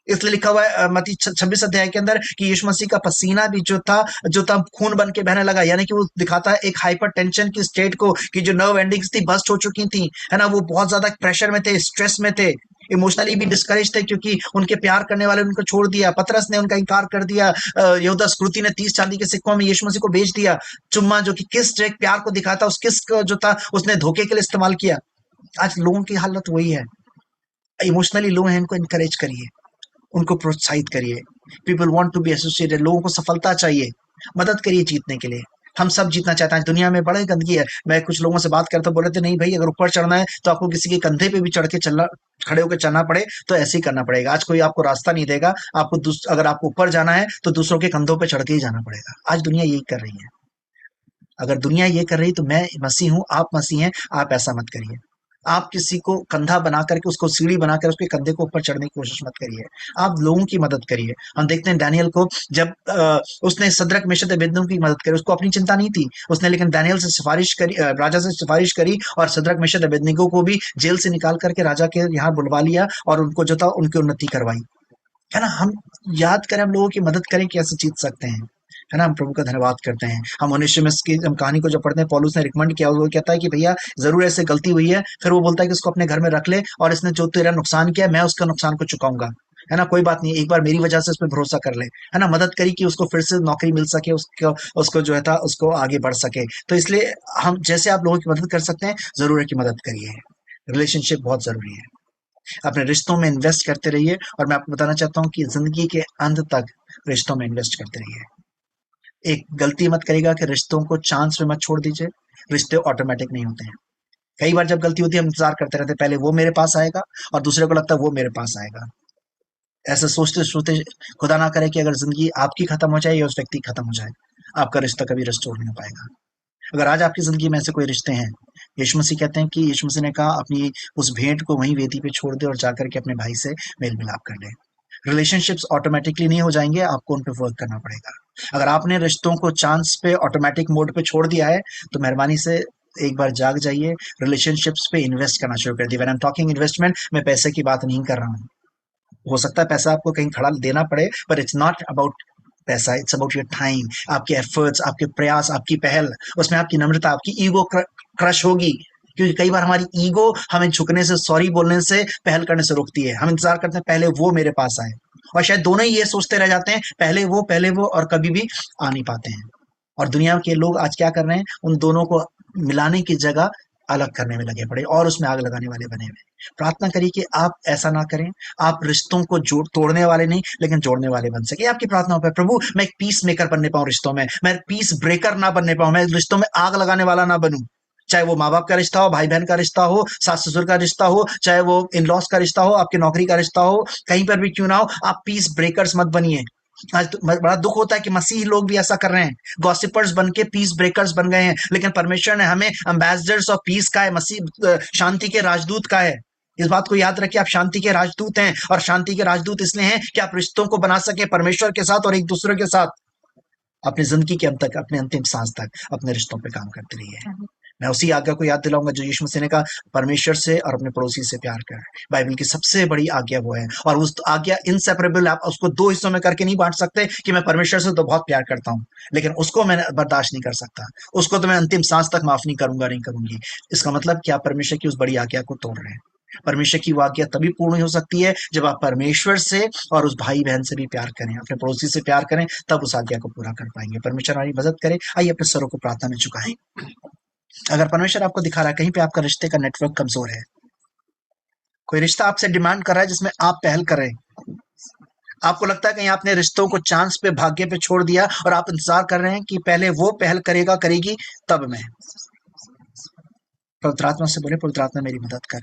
इसलिए लिखा हुआ है मत्ती 26 अध्याय के अंदर कि यीशु मसीह का पसीना भी जो था खून बन के बहने लगा। यानी कि वो दिखाता है एक हाइपर टेंशन की स्टेट को, कि जो नर्व एंडिंग्स थी बस्ट हो चुकी थी, है ना। वो बहुत ज्यादा प्रेशर में थे, स्ट्रेस में थे, इमोशनली भी डिस्करेज थे, क्योंकि उनके प्यार करने वाले उनको छोड़ दिया। पतरस ने उनका इनकार कर दिया। यहूदा स्क्रूती ने 30 चांदी के सिक्कों में यीशु मसीह को बेच दिया। चुम्मा जो कि किस जो एक प्यार को दिखाता, उस किस को जो था उसने धोखे के लिए इस्तेमाल किया। आज लोगों की हालत वही है, इमोशनली लो है, इनको इनकरेज करिए, उनको प्रोत्साहित करिए। People want to be associated, लोगों को सफलता चाहिए, मदद करिए जीतने के लिए। हम सब जीतना चाहते हैं। दुनिया में बड़ी गंदगी है। मैं कुछ लोगों से बात करता, बोले थे नहीं भाई, अगर ऊपर चढ़ना है तो आपको किसी के कंधे पे भी चढ़ के चलना, खड़े होकर चलना पड़े तो ऐसे ही करना पड़ेगा। आज कोई आपको रास्ता नहीं देगा, आपको अगर आपको ऊपर जाना है तो दूसरों के कंधों पे चढ़ के ही जाना पड़ेगा। आज दुनिया यही कर रही है। अगर दुनिया ये कर रही तो मैं मसीह हूँ, आप मसीह हैं, आप ऐसा मत करिए। आप किसी को कंधा बना करके, उसको सीढ़ी बनाकर उसके कंधे को ऊपर चढ़ने की कोशिश मत करिए। आप लोगों की मदद करिए। हम देखते हैं डैनियल को, जब उसने सद्रक मेशक अबेदनगो की मदद करी, उसको अपनी चिंता नहीं थी, उसने लेकिन डैनियल से सिफारिश करी, राजा से सिफारिश करी, और सद्रक मेशक अबेदनगो को भी जेल से निकाल करके राजा के यहाँ बुलवा लिया, और उनको जो था उनकी उन्नति करवाई, है ना। हम याद करें, हम लोगों की मदद करें, कैसे जीत सकते हैं, है ना। हम प्रभु का धन्यवाद करते हैं। हम ओनेसिमुस की हम कहानी को जब पढ़ते हैं, पौलुस ने रिकमेंड किया, वो कहता है कि भैया जरूर ऐसे गलती हुई है, फिर वो बोलता है कि उसको अपने घर में रख ले, और इसने जो तेरा नुकसान किया मैं उसका नुकसान को चुकाऊंगा, है ना। कोई बात नहीं, एक बार मेरी वजह से उस पर भरोसा कर ले, है ना। मदद करी कि उसको फिर से नौकरी मिल सके, उसको उसको जो है था उसको आगे बढ़ सके। तो इसलिए हम जैसे आप लोगों की मदद कर सकते हैं, जरूर है कि मदद करिए। रिलेशनशिप बहुत जरूरी है। अपने रिश्तों में इन्वेस्ट करते रहिए, और मैं आपको बताना चाहता हूँ कि जिंदगी के अंत तक रिश्तों में इन्वेस्ट करते रहिए। एक गलती मत करिएगा कि रिश्तों को चांस पे मत छोड़ दीजिए। रिश्ते ऑटोमेटिक नहीं होते हैं। कई बार जब गलती होती है, हम इंतजार करते रहते हैं, पहले वो मेरे पास आएगा, और दूसरे को लगता है वो मेरे पास आएगा। ऐसा सोचते सोचते, खुदा ना करे कि अगर जिंदगी आपकी खत्म हो जाए या उस व्यक्ति की खत्म हो जाए, आपका रिश्ता कभी रिस्टोर नहीं हो पाएगा। अगर आज आपकी जिंदगी में ऐसे कोई रिश्ते हैं, यीशु मसीह कहते हैं कि यीशु मसीह ने कहा अपनी उस भेंट को वहीं वेदी पे छोड़ दे और जाकर के अपने भाई से मेल मिलाप कर ले। रिलेशनशिप्स ऑटोमेटिकली नहीं हो जाएंगे, आपको उन पे वर्क करना पड़ेगा। अगर आपने रिश्तों को चांस पे ऑटोमेटिक मोड पे छोड़ दिया है तो मेहरबानी से एक बार जाग जाइए, रिलेशनशिप्स पे इन्वेस्ट करना शुरू कर दिए। When I am talking investment, मैं पैसे की बात नहीं कर रहा हूँ। हो सकता है पैसा आपको कहीं खड़ा देना पड़े, पर इट्स नॉट अबाउट पैसा, इट्स अबाउट योर टाइम, आपके एफर्ट्स, आपके प्रयास, आपकी पहल, उसमें आपकी नम्रता, आपकी ईगो क्रश होगी। क्योंकि कई बार हमारी ईगो हमें झुकने से, सॉरी बोलने से, पहल करने से रोकती है। हम इंतजार करते हैं पहले वो मेरे पास आए, और शायद दोनों ही ये सोचते रह जाते हैं, पहले वो, और कभी भी आ नहीं पाते हैं। और दुनिया के लोग आज क्या कर रहे हैं, उन दोनों को मिलाने की जगह अलग करने में लगे पड़े और उसमें आग लगाने वाले बने हुए। प्रार्थना करिए कि आप ऐसा ना करें, आप रिश्तों को जोड़ तोड़ने वाले नहीं लेकिन जोड़ने वाले बन सके। आपकी प्रार्थना हो, प्रभु मैं एक पीस मेकर बनने पाऊं रिश्तों में, मैं पीस ब्रेकर ना बनने पाऊं, मैं रिश्तों में आग लगाने वाला ना बनूं। चाहे वो माँ बाप का रिश्ता हो, भाई बहन का रिश्ता हो, सास ससुर का रिश्ता हो, चाहे वो इन लॉस का रिश्ता हो, आपकी नौकरी का रिश्ता हो, कहीं पर भी क्यों ना हो, आप पीस ब्रेकर्स मत बनिए। आज तो बड़ा दुख होता है कि मसीही लोग भी ऐसा कर रहे हैं, गॉसिपर्स बन के पीस ब्रेकर्स बन गए हैं। लेकिन परमेश्वर ने हमें एम्बेसडर्स ऑफ पीस का है, मसीह शांति के राजदूत का है। इस बात को याद रखिए, आप शांति के राजदूत हैं, और शांति के राजदूत इसलिए हैं कि आप रिश्तों को बना सके परमेश्वर के साथ और एक दूसरे के साथ। अपनी जिंदगी के अंत तक, अपने अंतिम सांस तक अपने रिश्तों पे काम करते रहिए। मैं उसी आज्ञा को याद दिलाऊंगा जो यीशु मसीह ने कहा, परमेश्वर से और अपने पड़ोसी से प्यार कर। बाइबल की सबसे बड़ी आज्ञा वो है, और उस आज्ञा इनसेपरेबल, आप उसको दो हिस्सों में करके नहीं बांट सकते कि मैं परमेश्वर से तो बहुत प्यार करता हूँ लेकिन उसको मैं बर्दाश्त नहीं कर सकता, उसको तो मैं अंतिम सांस तक माफ नहीं करूंगा, नहीं करूंगी। इसका मतलब कि आप परमेश्वर की उस बड़ी आज्ञा को तोड़ रहे हैं। परमेश्वर की वो आज्ञा तभी पूर्ण हो सकती है जब आप परमेश्वर से और उस भाई बहन से भी प्यार करें, अपने पड़ोसी से प्यार करें, तब उस आज्ञा को पूरा कर पाएंगे। परमेश्वर हमारी मदद करे। आइए अपने सरों को प्रार्थना में झुकाएं। अगर परमेश्वर आपको दिखा रहा है कहीं पे आपका रिश्ते का नेटवर्क कमजोर है, कोई रिश्ता आपसे डिमांड कर रहा है जिसमें आप पहल करें, आपको लगता है कहीं आपने रिश्तों को चांस पे, भाग्य पे छोड़ दिया और आप इंतजार कर रहे हैं कि पहले वो पहल करेगा, करेगी, तब मैं। पवित्र आत्मा से बोले, पवित्र आत्मा मेरी मदद कर।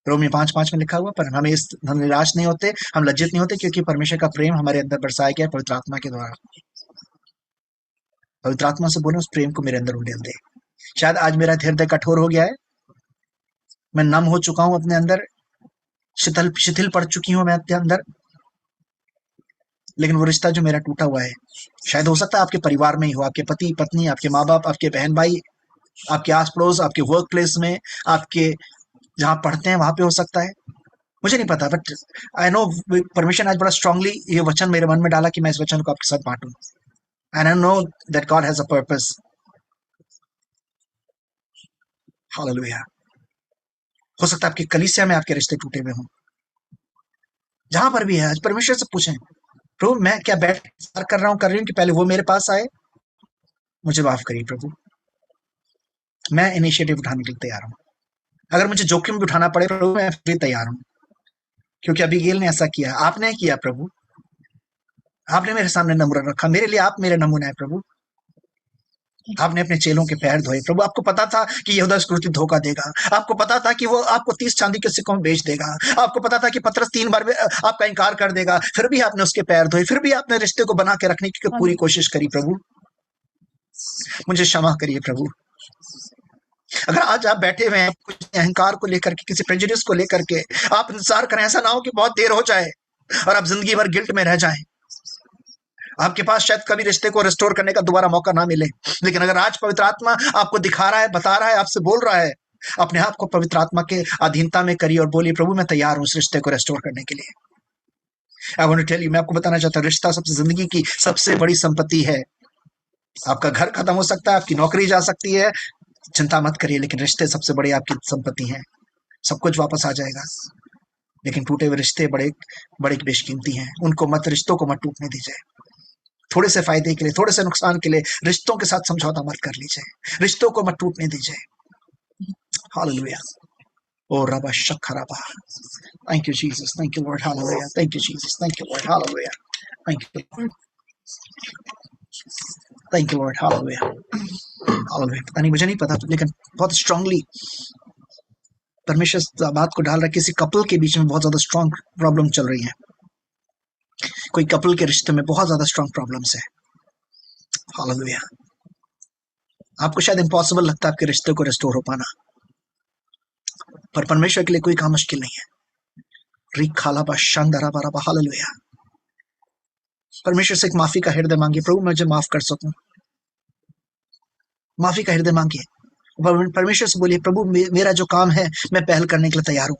रोमियो 5:5 में लिखा हुआ, पर हम निराश नहीं होते, हम लज्जित नहीं होते, क्योंकि परमेश्वर का प्रेम हमारे अंदर बरसाया गया पवित्र आत्मा के द्वारा। पवित्र आत्मा से बोले, उस प्रेम को मेरे अंदर उंडेल दे। शायद आज मेरा हृदय कठोर हो गया है, मैं नम हो चुका हूं अपने अंदर, शिथिल पड़ चुकी हूं मैं अपने अंदर, लेकिन वो रिश्ता जो मेरा टूटा हुआ है, शायद हो सकता है आपके परिवार में ही हो, आपके पति पत्नी, आपके माँ बाप, आपके बहन भाई, आपके आस पड़ोस, आपके वर्क प्लेस में, आपके जहाँ पढ़ते हैं वहां पे हो सकता है, मुझे नहीं पता, बट आई नो परमिशन आज बड़ा स्ट्रांगली ये वचन मेरे मन में डाला कि मैं इस वचन को आपके साथ बांटूं। And I know that God has a purpose. Hallelujah. हो सकता है आपकी कलीसिया में आपके रिश्ते टूटे हुए हों, जहां पर भी है, आज परमेश्वर से पूछें, प्रभु मैं क्या बैठ इंतजार कर रही हूँ कि पहले वो मेरे पास आए, मुझे माफ करिए प्रभु, मैं इनिशिएटिव उठाने के लिए तैयार हूँ। अगर मुझे जोखिम भी उठाना पड़े प्रभु, मैं फिर भी तैयार हूँ, क्योंकि अबीगेल ने ऐसा किया, आपने किया प्रभु, आपने मेरे सामने नमूना रखा, मेरे लिए आप मेरे नमूना है प्रभु। आपने अपने चेलों के पैर धोए प्रभु, आपको पता था कि यहूदा इस्करियोती धोखा देगा, आपको पता था कि वो आपको 30 चांदी के सिक्कों में बेच देगा, आपको पता था कि पतरस 3 बार आपका इनकार कर देगा, फिर भी आपने उसके पैर धोए, फिर भी आपने रिश्ते को बना के रखने की पूरी कोशिश करी प्रभु। मुझे क्षमा करिए प्रभु। अगर आज आप बैठे हुए हैं कुछ अहंकार को लेकर के, किसी प्रेजुडिस को लेकर के, आप इंतजार करें, ऐसा ना हो कि बहुत देर हो जाए और आप जिंदगी भर गिल्ट में रह जाएं, आपके पास शायद कभी रिश्ते को रिस्टोर करने का दोबारा मौका ना मिले। लेकिन अगर आज पवित्र आत्मा आपको दिखा रहा है, बता रहा है, आपसे बोल रहा है, अपने आप को पवित्र आत्मा के अधीनता में करिए और बोलिए, प्रभु मैं तैयार हूं इस रिश्ते को रेस्टोर करने के लिए। I want to tell you, मैं आपको बताना चाहता हूँ, रिश्ता सबसे जिंदगी की सबसे बड़ी संपत्ति है। आपका घर खत्म हो सकता है, आपकी नौकरी जा सकती है, चिंता मत करिए, लेकिन रिश्ते सबसे बड़े आपकी संपत्ति हैं। सब कुछ वापस आ जाएगा, लेकिन टूटे हुए रिश्ते बड़े बड़े बेशकीमती हैं, उनको मत, रिश्तों को मत टूटने दीजिए। थोड़े से फायदे के लिए, थोड़े से नुकसान के लिए रिश्तों के साथ समझौता मत कर लीजिए, रिश्तों को मत टूटने दीजिए। हालेलुया। ओ रबा शखरबा। Thank you Jesus, thank you Lord, hallelujah. Thank you Jesus, thank you Lord, hallelujah. Thank you Lord, thank you Lord, hallelujah. Hallelujah. पता नहीं, मुझे नहीं पता, लेकिन बहुत स्ट्रांगली परमेश्वर इस बात को डाल रहा है, किसी कपल के बीच में बहुत ज्यादा स्ट्रांग प्रॉब्लम चल रही है, कोई कपल के रिश्ते में बहुत ज्यादा स्ट्रांग प्रॉब्लम्स है। हालेलुया। आपको शायद इम्पॉसिबल लगता है आपके रिश्ते को रेस्टोर हो पाना, पर परमेश्वर के लिए कोई काम मुश्किल नहीं है। रिखालाबा शांदाराबाराबा, हालेलुया। परमेश्वर से एक माफी का हृदय मांगिए, प्रभु मुझे माफ कर सकूं। माफी का हृदय मांगिए, परमेश्वर से बोलिए, प्रभु मेरा जो काम है मैं पहल करने के लिए तैयार हूं,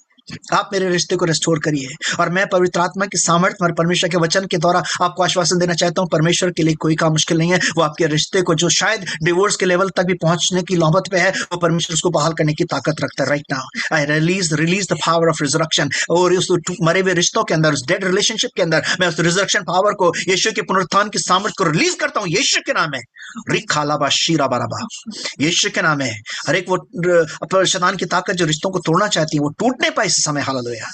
आप मेरे रिश्ते को रिस्टोर करिए। और मैं पवित्र आत्मा की सामर्थ्य और परमेश्वर के वचन के द्वारा आपको आश्वासन देना चाहता हूं, परमेश्वर के लिए कोई काम मुश्किल नहीं है। वो आपके रिश्ते को जो शायद डिवोर्स के लेवल तक भी पहुंचने की नौबत पे है, वो परमेश्वर उसको बहाल करने की ताकत रखता है। Right now I release the power of resurrection. और उस मरे हुए रिश्तों के अंदर, उस डेड रिलेशनशिप के अंदर मैं उस रिजरेक्शन पावर को, यीशु के पुनरुत्थान की सामर्थ्य को रिलीज करता हूं यीशु के नाम में। रिखालाबा शीराबाराबा, यीशु के नाम में। हर एक वो शैतान की ताकत जो रिश्तों को तोड़ना चाहती है, वो टूटने पाए इस समय। हालेलुया।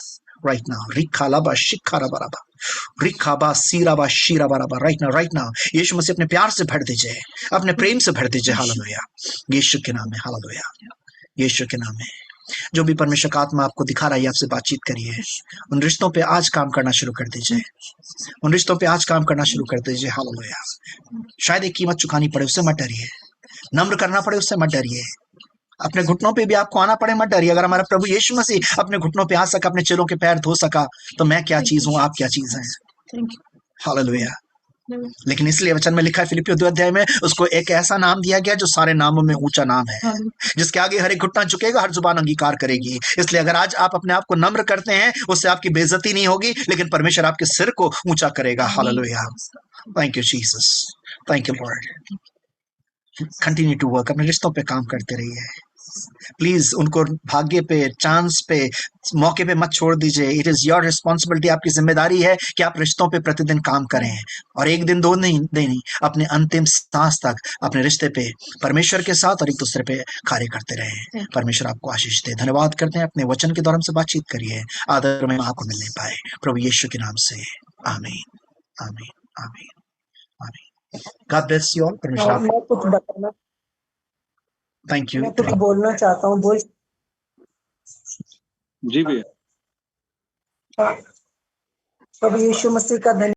राइट नाउ रिखालाबा शिखाराबाराबा, रिखाबा सीराबा शीराबाराबा। राइट नाउ यीशु मसीह अपने प्यार से भर दीजिए, अपने प्रेम से भर दीजिए। हालेलुया, यीशु के नाम में। हालेलुया, यीशु के नाम में। जो भी परमेश्वर का आत्मा आपको दिखा रहा है, आपसे बातचीत करिए। उन रिश्तों पे आज काम करना शुरू कर दीजिए, उन रिश्तों पे आज काम करना शुरू कर दीजिए। हालेलुया। शायद एक कीमत चुकानी पड़े, उससे मत डरिए। नम्र करना पड़े, उससे मत डरिए। अपने घुटनों पे भी आपको आना पड़े, मत डरिए। अगर हमारा प्रभु यीशु मसीह अपने घुटनों पे आ सका, अपने चेलों के पैर धो सका, तो मैं क्या चीज हूं, आप क्या चीज हैं। हालेलुया। लेकिन इसलिए वचन में लिखा है फिलिपियों 2 अध्याय में, उसको एक ऐसा नाम दिया गया जो सारे नामों में ऊंचा नाम है, जिसके आगे हर एक घुटना झुकेगा, हर जुबान अंगीकार करेगी। इसलिए अगर आज आप अपने आप को नम्र करते हैं, उससे आपकी बेइज्जती नहीं होगी, लेकिन परमेश्वर आपके सिर को ऊंचा करेगा। Hallelujah, thank you Jesus, thank you Lord. Continue to work, अपने रिश्तों पे काम करते रहिए प्लीज। उनको भाग्य पे, चांस पे, मौके पे मत छोड़ दीजिए। इट इज योर रिस्पॉन्सिबिलिटी, आपकी जिम्मेदारी है कि आप रिश्तों पे प्रतिदिन काम करें, और एक दिन दो नहीं, अपने अंतिम सांस तक अपने रिश्ते पे परमेश्वर के साथ और एक दूसरे पे कार्य करते रहें। परमेश्वर आपको आशीष दे। धन्यवाद करते हैं, अपने वचन के द्वारा हमसे बातचीत करिए। आदर में आपको मिलने पाए प्रभु यीशु के नाम से, आमीन, आमीन, आमीन, आमीन। God bless you all. परमेश्वर और मैं कुछ बताना, थैंक यू। मैं कुछ बोलना चाहता हूँ। बोल जी भैया। प्रभु यीशु मसीह का धन्यवाद।